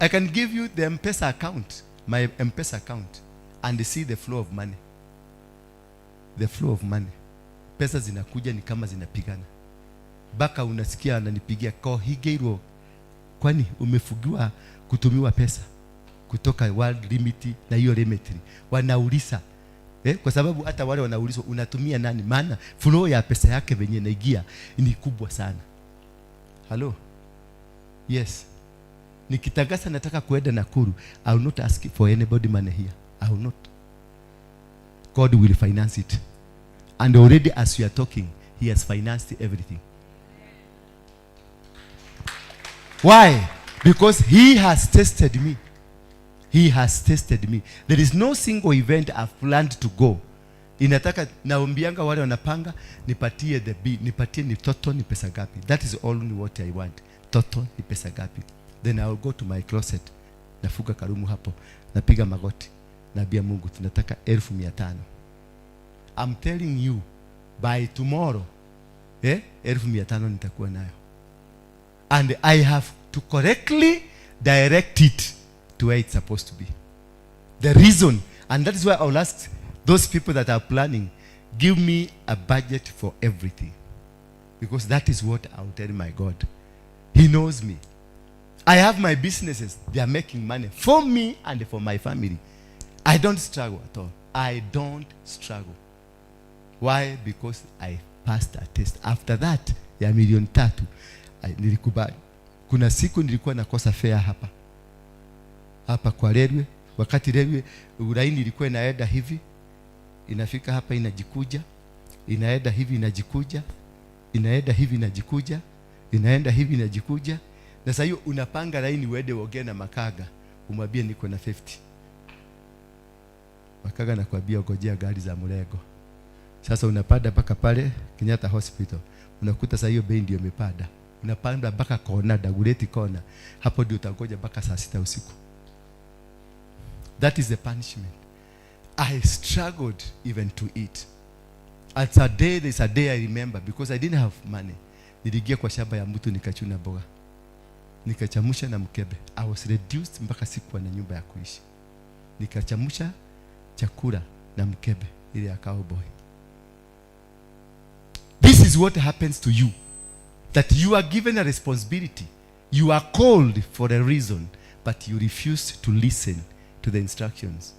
I can give you the M-pesa account, my M-pesa account, and see the flow of money. The flow of money. Pesa zinakuja ni kama zinapigana. Baka unasikia ananipigia kwa higeiro. Kwani umefugiwa kutumiwa pesa kutoka world limit na hiyo limit. Wanauliza. Kwa sababu hata wale wanaulizwa unatumia nani? Maana flow ya pesa yake venye inaingia ni kubwa sana. Hello. Yes. Nikitangaza nataka kuenda Nakuru, I will not ask for anybody money here. I will not. God will finance it. And already as we are talking, he has financed everything. Why? Because he has tested me. He has tested me. There is no single event I've planned to go. Inataka naombianga wale wanapanga nipatie the bill, nipatie ni toto ni pesa gapi. That is only what I want. Toto ni pesa gapi. Then I will go to my closet. Nafuga karumu hapo. Napiga magoti. Naambia Mungu tunataka 1500. I'm telling you by tomorrow 1500 nitakuwa nayo. And I have to correctly direct it to where it's supposed to be. The reason, and that is why I'll ask those people that are planning, give me a budget for everything. Because that is what I'll tell my God. He knows me. I have my businesses. They are making money for me and for my family. I don't struggle at all. I don't struggle. Why? Because I passed a test. After that, ya 3,000,000, nilikubali. Kuna siku nilikuwa nakosa fare hapa kwa railway. Wakati railway ulaini ilikuwa inaenda hivi, inafika hapa inajikuja, inaenda hivi inajikuja, inaenda hivi inajikuja, inaenda hivi inajikuja. Na sasa hiyo unapanga laini uende uongee na makaga, umwambie niko na 50. Makaga nakwambia ngojea gari za mlego. Sasa unapanda mpaka pale Kenyatta Hospital. Unakuta sasa hiyo bei ndio imepanda. Unapanda mpaka kona, Dagoretti kona. Hapo ndio utangoja mpaka saa 6 usiku. That is the punishment. I struggled even to eat. There's a day I remember because I didn't have money. Niligia kwa shamba ya mtu nikachuna mboga. Nikachamusha na mkebe. I was reduced mpaka sikuwa na nyumba ya kuishi. Nikachamusha chakula na mkebe ile ya cowboy. This is what happens to you. That you are given a responsibility. You are called for a reason, but you refuse to listen to the instructions.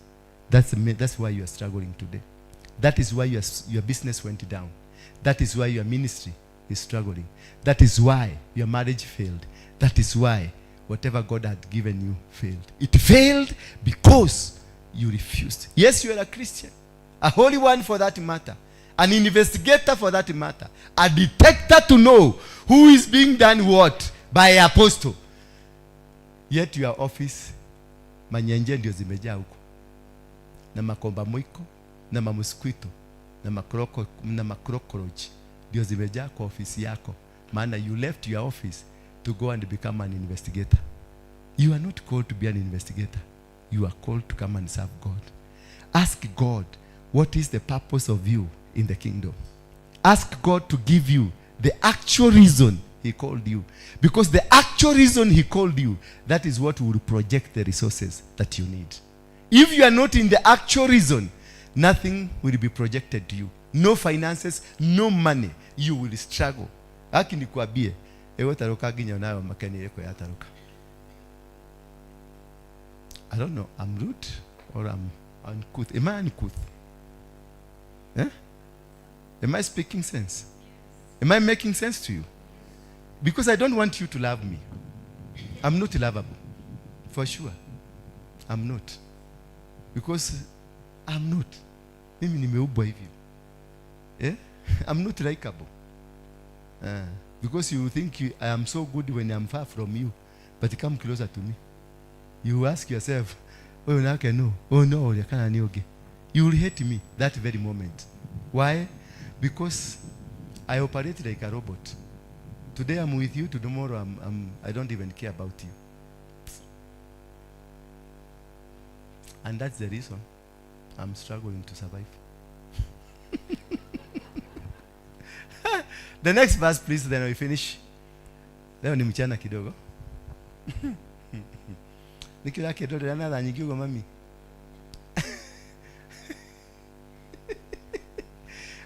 That's why you are struggling today. That is why your business went down. That is why your ministry is struggling. That is why your marriage failed. That is why whatever God had given you failed. It failed because you refused. Yes, you are a Christian. A holy one for that matter. An investigator for that matter. A detector to know who is being done what by apostle. Yet your office manyenje ndio zimejaa huko. Na makomba mwiko, na mamuskwito, na makrokorochi ndio zimejaa kwa ofisi yako. Maana you left your office to go and become an investigator. You are not called to be an investigator. You are called to come and serve God. Ask God, what is the purpose of you in the kingdom? Ask God to give you the actual reason he called you. Because the actual reason he called you, that is what will project the resources that you need. If you are not in the actual reason, nothing will be projected to you. No finances, no money. You will struggle. Haki nikwambie, ewe taruka ginya nayo makeni yako ya taruka. I don't know, I'm rude or I'm uncouth. Am I uncouth? Eh? Am I speaking sense? Am I making sense to you? Because I don't want you to love me. I'm not lovable. For sure. I'm not. Because I'm not. Mimi nimeubwa hivyo. Eh? I'm not likable. Because you think I am so good when I'm far from you. But come closer to me. You ask yourself, oh, Acc No. Oh no, you will hate me that very moment. Why? Because I operate like a robot. Today I'm with you, tomorrow I don't even care about you. And that's the reason I'm struggling to survive. The next verse, please, then we finish. Leo ni mchana kidogo. Nikila kedodo another nyigigo mami.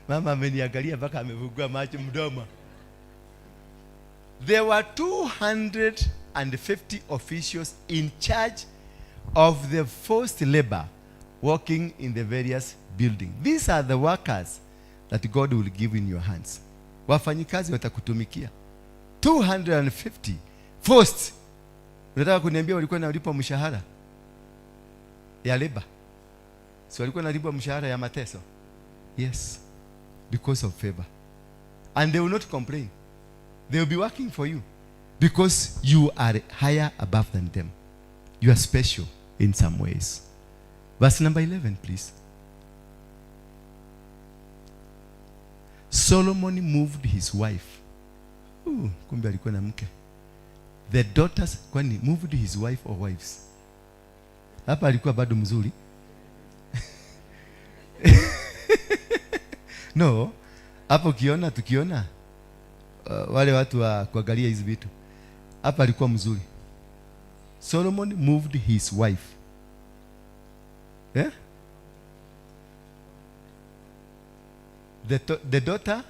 Mama ameniangalia mpaka amefungua macho mdomo. There were 250 officials in charge of the forced labor working in the various buildings. These are the workers that God will give in your hands. Wafanyikazi watakutumikia. 250 forced. Unataka kuniambia walikuwa wanalipwa mshahara ya labor? So walikuwa wanalipwa mshahara ya mateso? Yes. Because of favor. And they will not complain. They will be working for you because you are higher above than them. You are special in some ways. Verse number 11, please. Solomon moved his wife. Kumbe alikuwa na mke. The daughters, kwani moved his wife or wives? Hapa alikuwa bado mzuri. No, hapo tukiona wale watu wa kuangalia hizi vitu. Hapa alikuwa mzuri. Solomon moved his wife. Yeah? The daughter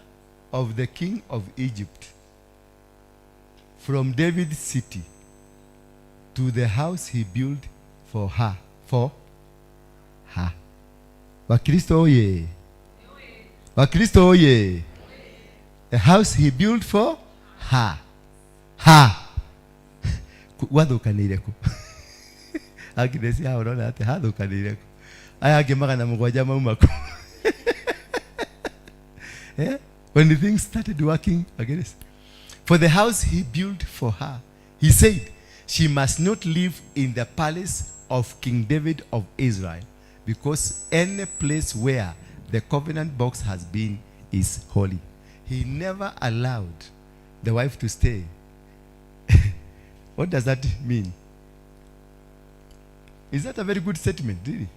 of the king of Egypt from David's city to the house he built for her. Wakristo oye. Wakristo oye. A house he built for her. Wathukanireko. Agnes ya urona ate hathukanireko. Aya ngemaga na mugwanja maumako. When the things started working against. For the house he built for her, he said, she must not live in the palace of King David of Israel, because any place where the covenant box has been is holy. He never allowed the wife to stay. What does that mean? Is that a very good statement, really?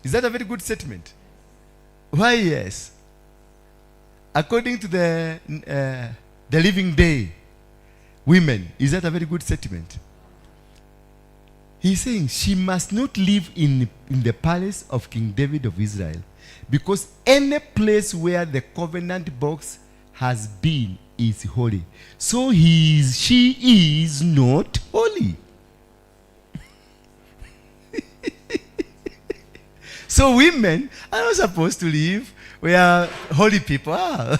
Is that a very good statement? Why, yes. According to the living day women, is that a very good statement? He's saying she must not live in the palace of King David of Israel, because any place where the covenant box has been is holy. So she is not holy. So women are not supposed to live where holy people are.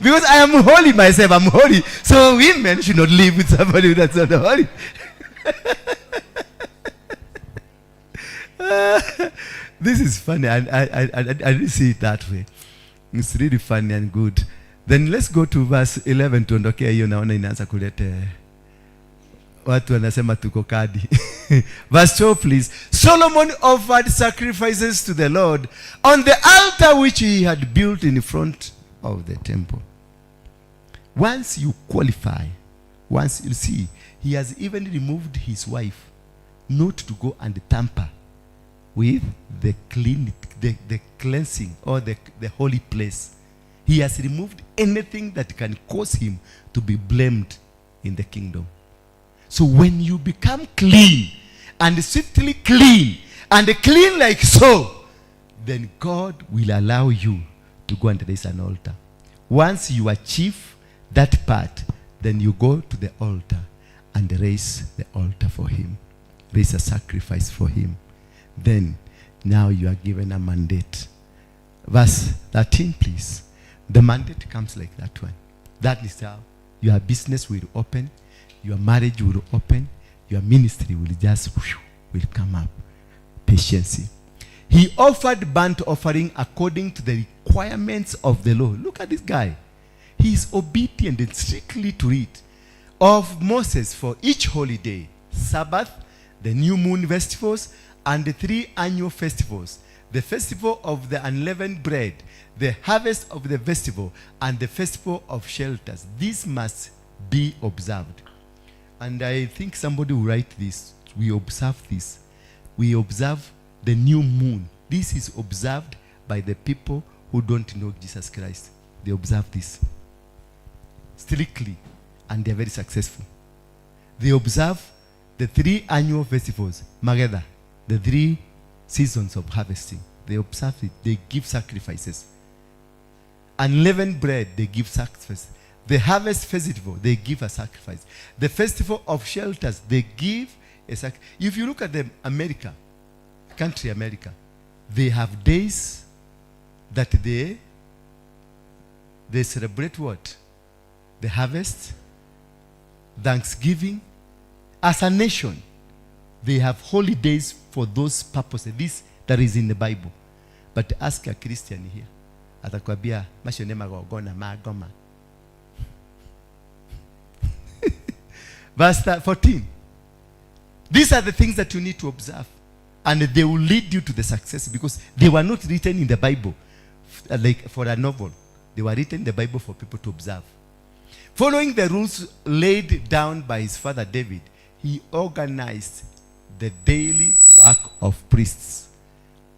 Because I am holy myself, I'm holy. So women should not live with somebody that's not holy. This is funny. I didn't see it that way. It's really funny and good. Then let's go to verse 11. Tuondokea hiyo naona inaanza kuleta watu wanasema tuko kadi. Verse 12, please. Solomon offered sacrifices to the Lord on the altar which he had built in front of the temple. Once you qualify, once you see, he has even removed his wife not to go and tamper with the cleansing or the holy place. He has removed anything that can cause him to be blamed in the kingdom. So when you become clean and swiftly clean and clean like so, then God will allow you to go and raise an altar. Once you achieve that part, then you go to the altar and raise the altar for him. Raise a sacrifice for him. Then, now you are given a mandate. Verse 13, please. The mandate comes like that one. That is how your business will open, your marriage will open, your ministry will just will come up. Patience. He offered burnt offering according to the requirements of the law. Look at this guy. He is obedient and strictly to it. Of Moses for each holiday, Sabbath, the new moon festivals, and the 3 annual festivals, the festival of the unleavened bread, the harvest of the festival, and the festival of shelters. This must be observed. And I think somebody will write this. We observe this. We observe the new moon. This is observed by the people who don't know Jesus Christ. They observe this strictly, and they're very successful. They observe the 3 annual festivals, Magetha, the 3 seasons of harvesting. They observe it. They give sacrifices. Unleavened bread, they give sacrifice. The harvest festival, they give a sacrifice. The festival of shelters, they give a sacrifice. If you look at the country America, they have days that they celebrate what? The harvest, Thanksgiving. As a nation, they have holidays for those purposes. This that is in the Bible. But ask a Christian here. Atakwambia mashone magogona magoma. Verse 14. These are the things that you need to observe. And they will lead you to the success, because they were not written in the Bible like for a novel. They were written in the Bible for people to observe. Following the rules laid down by his father David, he organized the daily work of priests,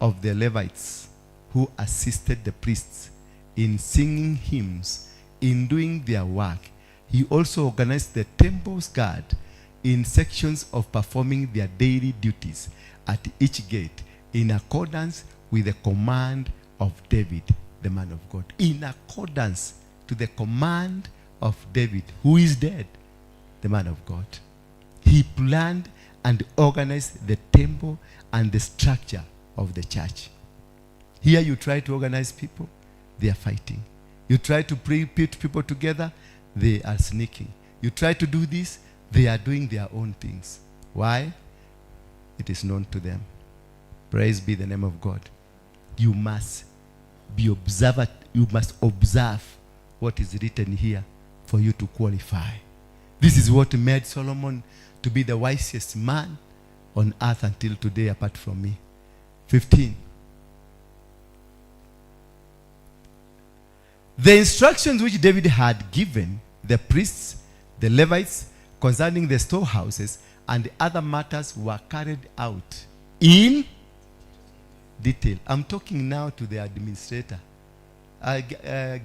of the Levites, who assisted the priests in singing hymns, in doing their work. He also organized the temple's guard in sections of performing their daily duties at each gate, in accordance with the command of David, the man of God. In accordance to the command of David, who is dead, the man of God. He planned and organized the temple and the structure of the church. Here you try to organize people, they are fighting. You try to put people together, they are sneaking. You try to do this, they are doing their own things. Why? It is known to them. Praise be the name of God. You must be observant. You must observe what is written here for you to qualify. This is what made Solomon to be the wisest man on earth until today, apart from me. 15. The instructions which David had given the priests, the Levites, concerning the storehouses and other matters were carried out in detail. I'm talking now to the administrator.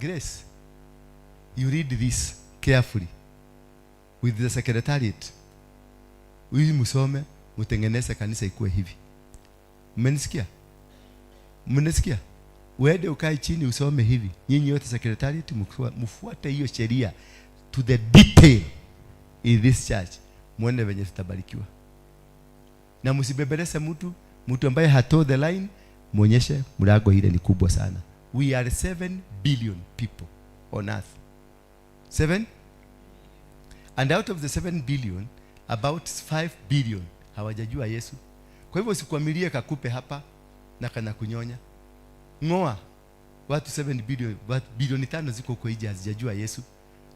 Grace, you read this carefully with the secretariat. Huyu musome, mutengeneze kanisa ikuwe hivi. Mmenisikia? Mmenisikia? Uende ukae chini usome hivi. Nyinyi yote secretariat mfuate hiyo sheria to the detail in this church. Muone venye tutabarikiwa. Na msibebeleze mtu ambaye hato the line, muonyeshe mlango ile ni kubwa sana. We are 7 billion people on earth. 7? And out of the 7 billion, about 5 billion hawajajua Yesu. Kwa hivyo usikwamilie kakupe hapa na kana kunyonya. Ngoa watu 7 billion, watu bilioni 5 ziko huko nje hazijajua Yesu.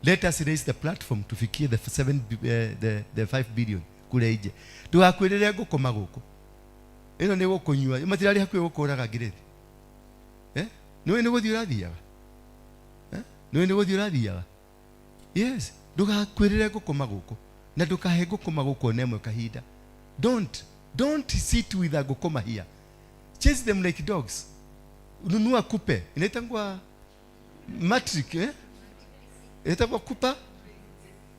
Let us raise the platform tufikie the 5 billion kule nje. Tugakwirire gukoma guko. Ino ni gukunyua. Matirari hakwe gukuraga gireti. Niwe ni guthi urathiaga. Niwe ni guthi urathiaga. Yes, ndugakwirire gukoma guko. Na ndukahe gukoma guko nemwe kahinda. Don't sit with a gukoma here. Chase them like dogs. Ununua kupe. Inaitangwa matrix, Inaitangwa kupa?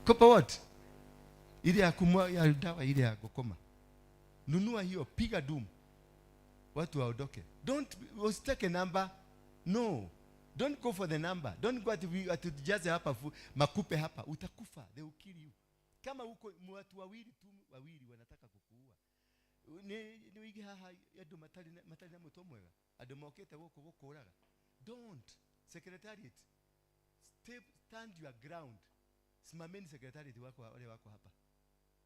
Kupa what? Ile ya kumwa ya dawa ile ya gukoma. Nunua hiyo, piga doom. Watu waondoke. Don't take a number. No. Don't go for the number. Don't go to just hapa makupe hapa. Utakufa. They will kill you. Kama uko watu wawili wanataka kukuua. Ni wigi haha yado matali na mutomwega. Adomokete woko uraga. Don't. Secretariat. Stand your ground. Simameni secretariat wale wako hapa.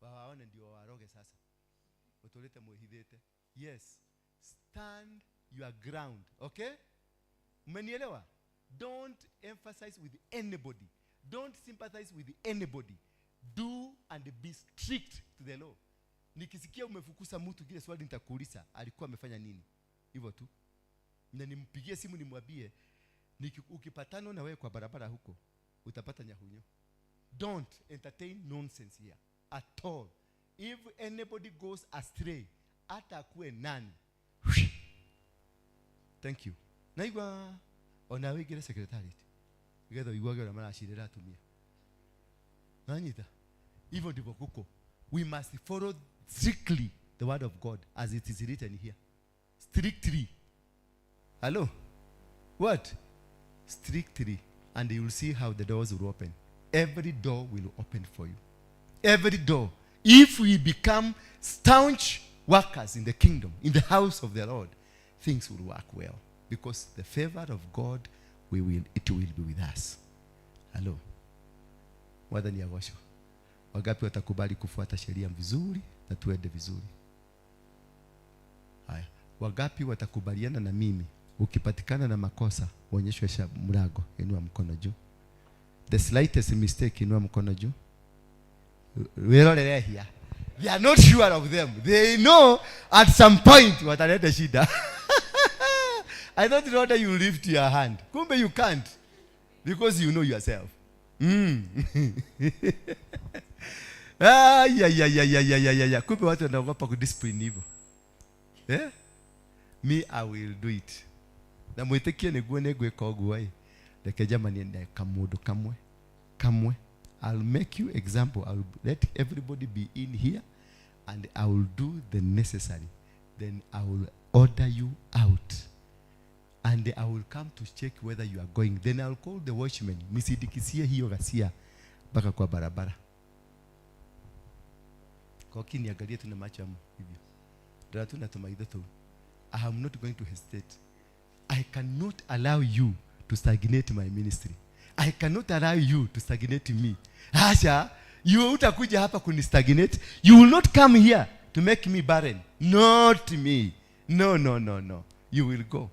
Waone ndio waroge sasa. Utolete muhidhete. Yes. Stand your ground. Okay? Mmenielewa? Don't emphasize with anybody. Don't sympathize with anybody. Do and be strict to the law. Nikisikia umefukusa mtu kile swali nitakuuliza alikuwa amefanya nini? Hivyo tu. Na nimpigie simu nimwambie ukipatana na wewe kwa barabara huko utapata nyahunyo. Don't entertain nonsense here at all. If anybody goes astray, hata kuwe nani. Thank you. Naigwa ona wigire secretariat. Igetho igwage na marashirira atumia. Nanyita. Hivyo ndivyo kuko. we must follow strictly the word of God as it is written here. Strictly. Hello? What? Strictly. And you will see how the doors will open. Every door will open for you. Every door. If we become staunch workers in the kingdom, in the house of the Lord, things will work well. Because the favor of God, it will be with us. Hello? Wadhani ya washo. Wagapi watakubali kufuata sheria vizuri na tuende vizuri? Haya. Wagapi watakubaliana na mimi? Ukipatikana na makosa, uonyeshwe mlango, inua mkono juu. The slightest mistake, inua mkono juu. They are not sure of them. They know at some point wataleta shida. I don't know whether you lift your hand. Kumbe you can't. Because you know yourself. Kumbe watu wanaogopa kudiscipline hivyo. Me, I will do it. Na mwitekie negwe kogwe. Leke jamani na kamudu kamwe. I'll make you example. I'll let everybody be in here and I will do the necessary. Then I will order you out. And I will come to check whether you are going. Then I'll call the watchman. Nisidikisia hiyo ghasia mpaka kwa barabara. Kwa kini angalia tuna macho hivyo. Ndio tunatumaido tu. I am not going to hesitate. I cannot allow you to stagnate my ministry. I cannot allow you to stagnate me. Asha, you utakuja hapa kunistagnate. You will not come here to make me barren. Not me. No. You will go.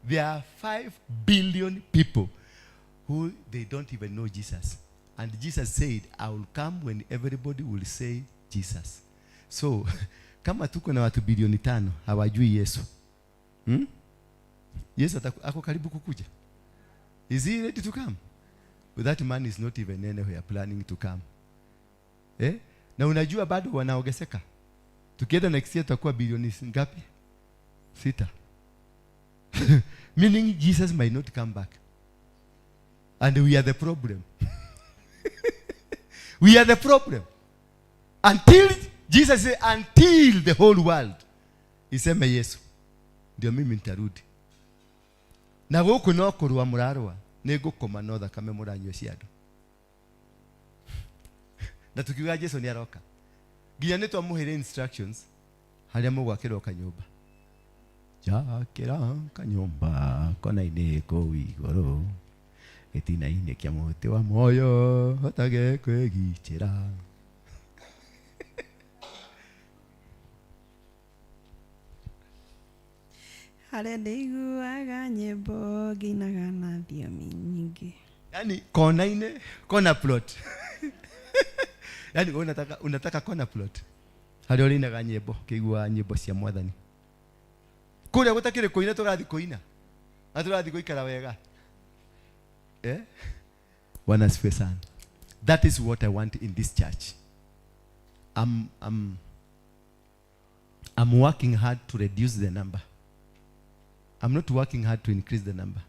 There are 5 billion people who they don't even know Jesus. And Jesus said, I will come when everybody will say Jesus. So, kama tuko na watu bilioni 5 hawajui Yesu. Yesu ako karibu kukuja. Is he ready to come? But that man is not even anywhere planning to come. Na unajua bado wanaongezeka. Tukienda next year tutakuwa bilioni ngapi? 6. Meaning Jesus might not come back. And we are the problem. We are the problem. Until Jesus said, until the whole world iseme Yesu, ndio mimi nitarudi. Na guku no kurwa murarwa nigukoma no thakame muranywe ciando. Na tukiuga Yesu ni aroka. Ginya ni twamuhire instructions haria mugwakirwo kanyumba. Jakira kanyumba kona ine ko igoro. Etina ine kia muti wa moyo hotage kwegichira. Hale niguaga nyimbo nginaga na thiomi nyingi. Yani kona ine, kona plot. Yani unataka kona plot. Hale olinaga nyimbo, kigua nyimbo cia mwathani. Kuria gutakire koina turathi koina. Aturathi goikara wega. Bwana asifiwe sana. That is what I want in this church. I'm working hard to reduce the number. I'm not working hard to increase the number.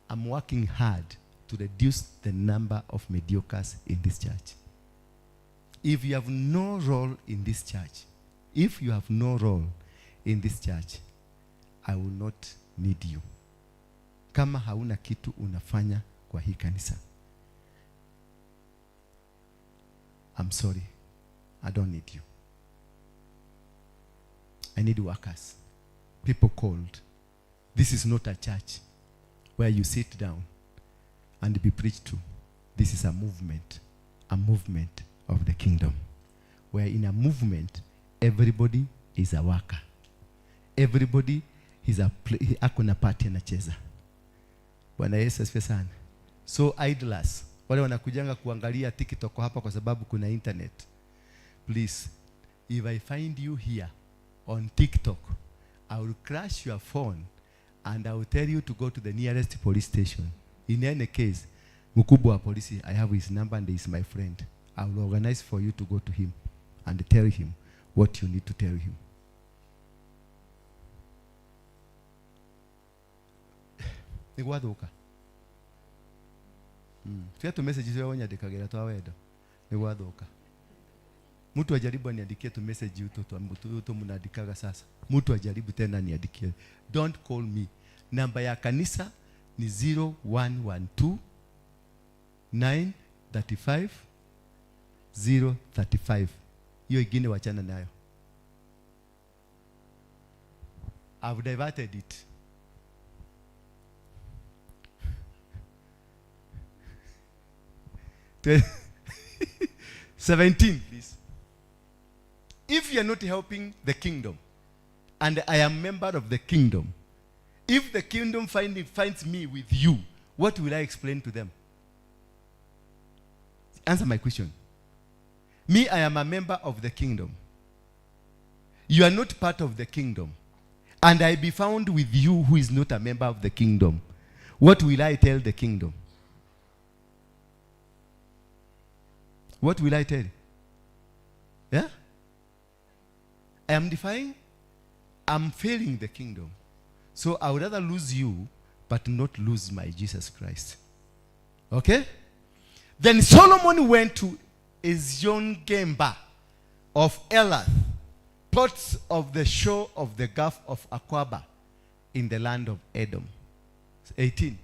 I'm working hard to reduce the number of mediocres in this church. If you have no role in this church, I will not need you. Kama hauna kitu unafanya kwa hii kanisa, I'm sorry. I don't need you. I need workers. People called. This is not a church where you sit down and be preached to. This is a movement of the kingdom. Where in a movement, everybody is a worker. Everybody is akona party anacheza. Bwana Yesu asifiwe sana. So idlers, wale wanakujanga kuangalia TikTok hapa kwa sababu kuna internet. Please, if I find you here on TikTok, I will crash your phone and I will tell you to go to the nearest police station. In any case, mkubwa wa polisi, I have his number and he is my friend. I will organize for you to go to him and tell him what you need to tell him. Nigwathuka. Tia tu message zio nyandikagera twa wenda. Nigwathuka. Mtu ajaribu aniandikie tu message uto mnaandikaga sasa. Mtu ajaribu tena niandikie. Don't call me. Namba ya kanisa ni 0112 935 035. Hiyo ingine wachana nayo. I've diverted it. To 17, please. If you are not helping the kingdom, and I am member of the kingdom, if the kingdom finds me with you, what will I explain to them? Answer my question. Me, I am a member of the kingdom. You are not part of the kingdom. And I be found with you who is not a member of the kingdom. What will I tell the kingdom? What will I tell? Yeah? I am defying. I'm failing the kingdom. So I would rather lose you, but not lose my Jesus Christ. Okay? Then Solomon went to Ezion-Geber of Elath, plots of the shore of the Gulf of Aqaba in the land of Edom. 18.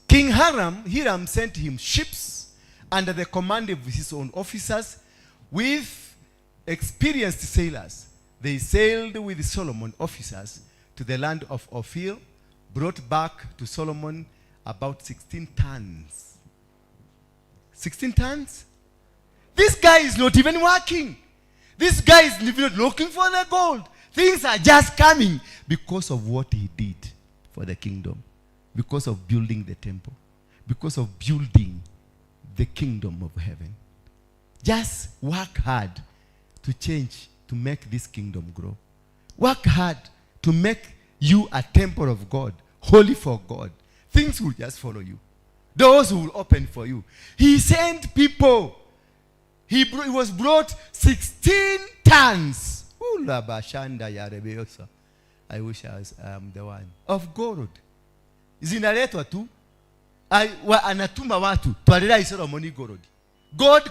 King Hiram sent him ships under the command of his own officers with experienced sailors. They sailed with Solomon officers to the land of Ophir, brought back to Solomon about 16 tons. 16 tons? This guy is not even working. This guy is not looking for the gold. Things are just coming because of what he did for the kingdom. Because of building the temple. Because of building the kingdom of heaven. Just work hard to change, to make this kingdom grow. Work hard to make you a temple of God, holy for God. Things will just follow you. Doors will open for you. He sent people. He was brought 16 tons. I wish I was the one. Of gold. Zinaletwa tu. Anatuma watu. Tualila Solomoni gold. God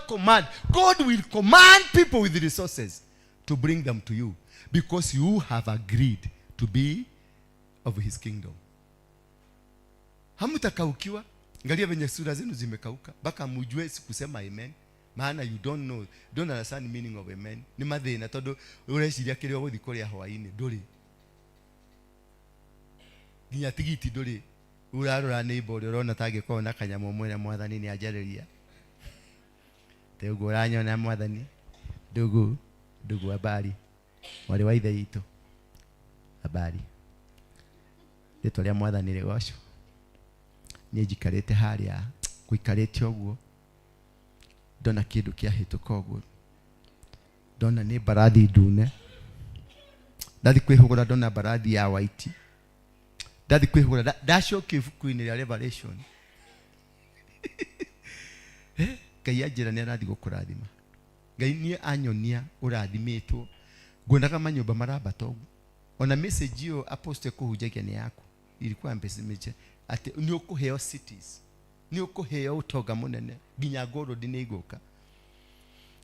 will command people with resources to bring them to you. Because you have agreed to be of his kingdom. Hamutakaukiwa. Ngalia venye sura zenu zimekauka. Baka mujue sikusema amen. Maana you don't understand the meaning of amen. Ni mathina todo ureciria kirio guthi kuria hwaini nduri. Nginya tigiti nduri. Urarora neighbor urona tangĩkorwo na kanyamũ mwĩra mwathani nĩ anjarĩria. Teguo uranyona mwathani. Ndugu habari. Wari wa ithe itu. Habari. Rĩtwa rĩa mwathani rĩgocwo. Niĩ njikarĩte harĩa gũikarĩte ũguo. Ndona kĩndũ kĩahĩtũka ũguo. Ndona nĩ mbarathi ndune. Ndathi kwĩhũgũra ndona mbarathi ya white. Ndathi kwĩhũgũra ndacokia ibuku-inĩ rĩa Revelation. Ngai anjĩra nĩ arathi gũkũrathima. Ngai niĩ anyonia ũrathimĩtwo. Nguonaga manyũmba marambata ũguo. Ona message ĩyo apostle kũhunjagia nĩ yaku. Ilikuwa message ati nĩ ũkũheo cities. Ni ukuheo utonga munene ginya gold ni iguka.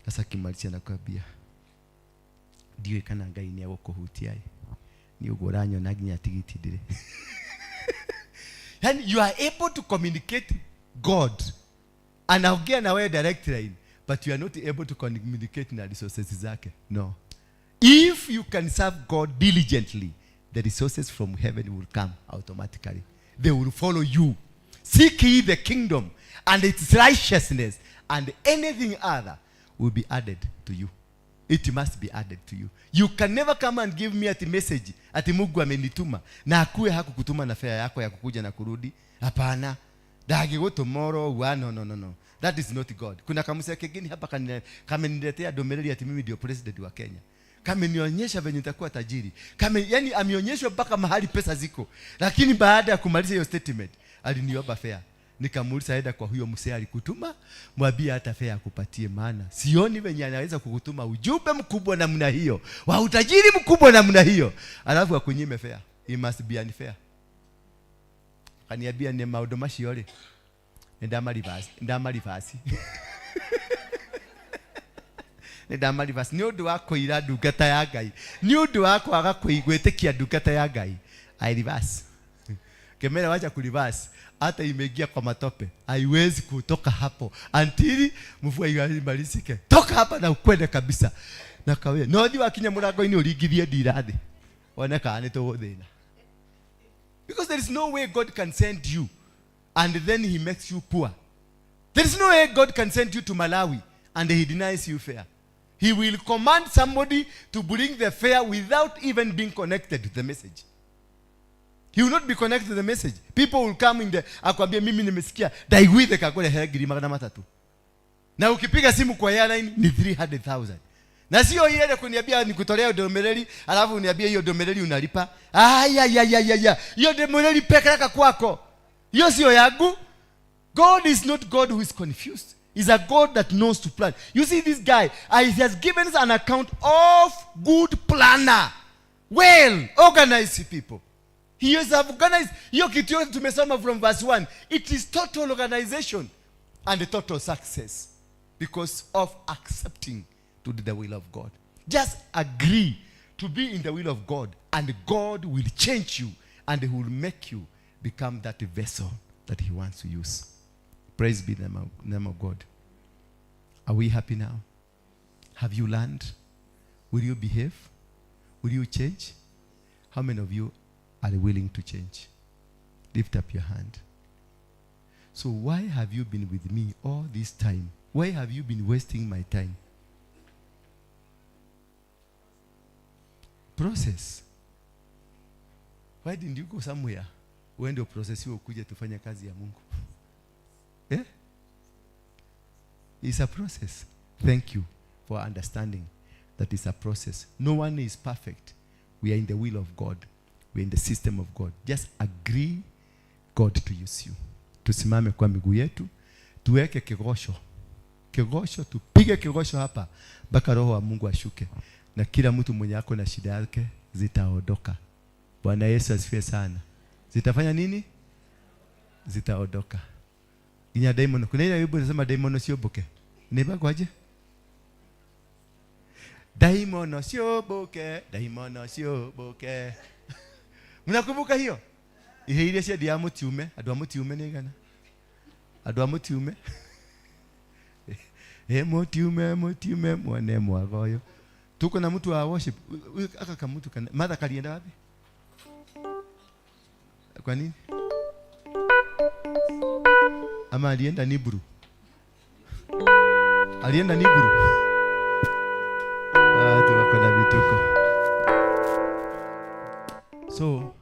Sasa kimalicia na kwambia ndiwe kana Ngai ni agukuhutia ni ugoranyo na ginya tigiti ndire. And you are able to communicate God anaongea na wewe direct line, but you are not able to communicate na resources zake. No. If you can serve God diligently, the resources from heaven will come automatically. They will follow you. Seek ye the kingdom and its righteousness, and anything other will be added to you. It must be added to you. You can never come and give me a message ati Mungu amenituma na akue hakukutuma na fare yako ya kukuja na kurudi. Hapana. Dagi go tomorrow. No. That is not God. Kuna kamusia kingine hapa kameniletea domeleli ati mimi ndio president wa Kenya. Kamenionyesha venye nitakuwa tajiri. Yani ameonyeshwa mpaka mahali pesa ziko. Lakini baada ya kumaliza hiyo statement aliniomba fare. Nikamuuliza aenda kwa huyo msee alikutuma, mwambie hata fare akupatie, maana sioni venye anaweza kukutuma ujumbe mkubwa namna hiyo, wa utajiri mkubwa namna hiyo, alafu akunyime fare. It must be unfair. Kaniambia ni maundu macio ri ndamarivasi ndamarivasi ni undu wa kuira ndungata ya Ngai, ni undu wa kwaga kuigwitikia ndungata ya Ngai. I reverse. Kemera wacha kurivasi, hata imeingia kwa matope haiwezi kutoka hapo until mvua imalizike. Toka hapa na ukwende kabisa. Na kawe no thi wakinya murango-ini uringithie ndirathi oneka ni tuguthina, because there is no way God can send you and then he makes you poor. There is no way God can send you to Malawi and he denies you fare. He will command somebody to bring the fare without even being connected to the message. He will not be connected to the message. People will come in the akwambia mimi nimesikia daigwithe kakule hegiri magana matatu, na ukipiga simu kwa airline ni 300,000. Na sio ile kuniambia nikutolea domereli alafu uniambia hiyo domereli unalipa. Ya. Hiyo domereli peke yake kwako. Hiyo sio yangu. God is not God who is confused. He's a God that knows to plan. You see this guy, he has given us an account of good planner. Well organized people. He has organized. Hiyo kitu yote tumesoma from verse 1. It is total organization and total success because of accepting to do the will of God. Just agree to be in the will of God and God will change you and he will make you become that vessel that he wants to use. Praise be the name of God. Are we happy now? Have you learned? Will you behave? Will you change? How many of you are willing to change? Lift up your hand. So why have you been with me all this time? Why have you been wasting my time? Process. Why didn't you go somewhere? When the process you kuja tufanya kazi ya Mungu? Eh? It's a process. Thank you for understanding that it's a process. No one is perfect. We are in the will of God. We are in the system of God. Just agree God to use you. Tusimame kwa miguu yetu, tuweke kigosho. Kigosho, tupige kigosho hapa mpaka roho wa Mungu ashuke. Na kila mtu mwenye ako na shida yake zitaondoka. Bwana Yesu asifiwe sana. Zitafanya nini? Zitaondoka. Inya daimono. Kuna ile Biblia inasema daimono sioboke. Neba kwaje? Daimono sioboke, daimono sioboke. Mnakumbuka hiyo? Ihe ile cia dia mutiume, andu amutiume ni gana. Andu amutiume. Mutiume mwane mwagoyo. Tuko na mtu wa worship. Aka kama mtu kana madha kalienda wapi? Kwa nini? Ama alienda Niburu. Alienda Niburu. Tuko na vituko. So,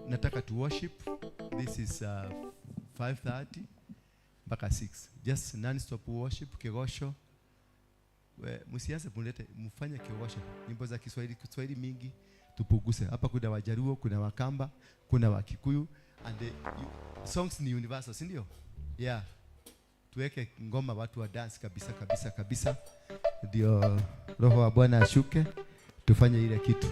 nataka to worship. This is 5:30 mpaka 6. Just non-stop worship, kigosho. Msianze kulete mfanye kigosho. Nyimbo za Kiswahili mingi tupuguse. Hapa kuna Wajaruo, kuna Wakamba, kuna Wakikuyu and the songs ni universal, si ndio? Yeah. Tuweke ngoma watu wa dance kabisa. Ndio roho wa Bwana ashuke, tufanye ile kitu.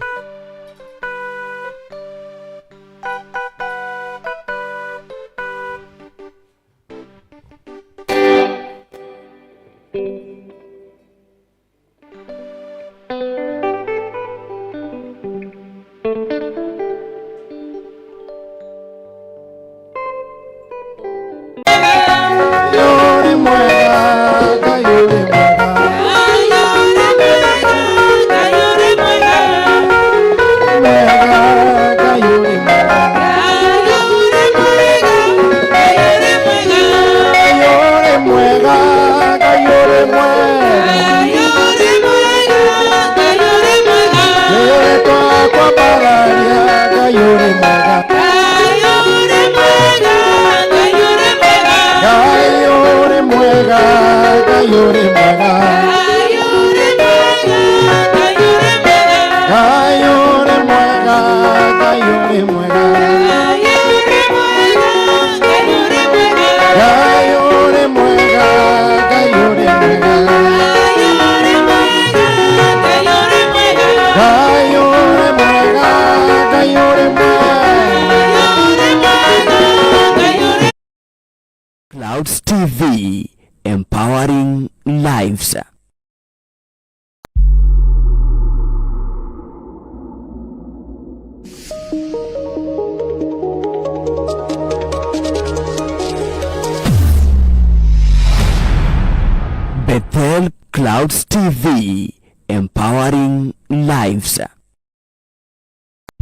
TV, empowering lives. Bethel Clouds TV, empowering lives.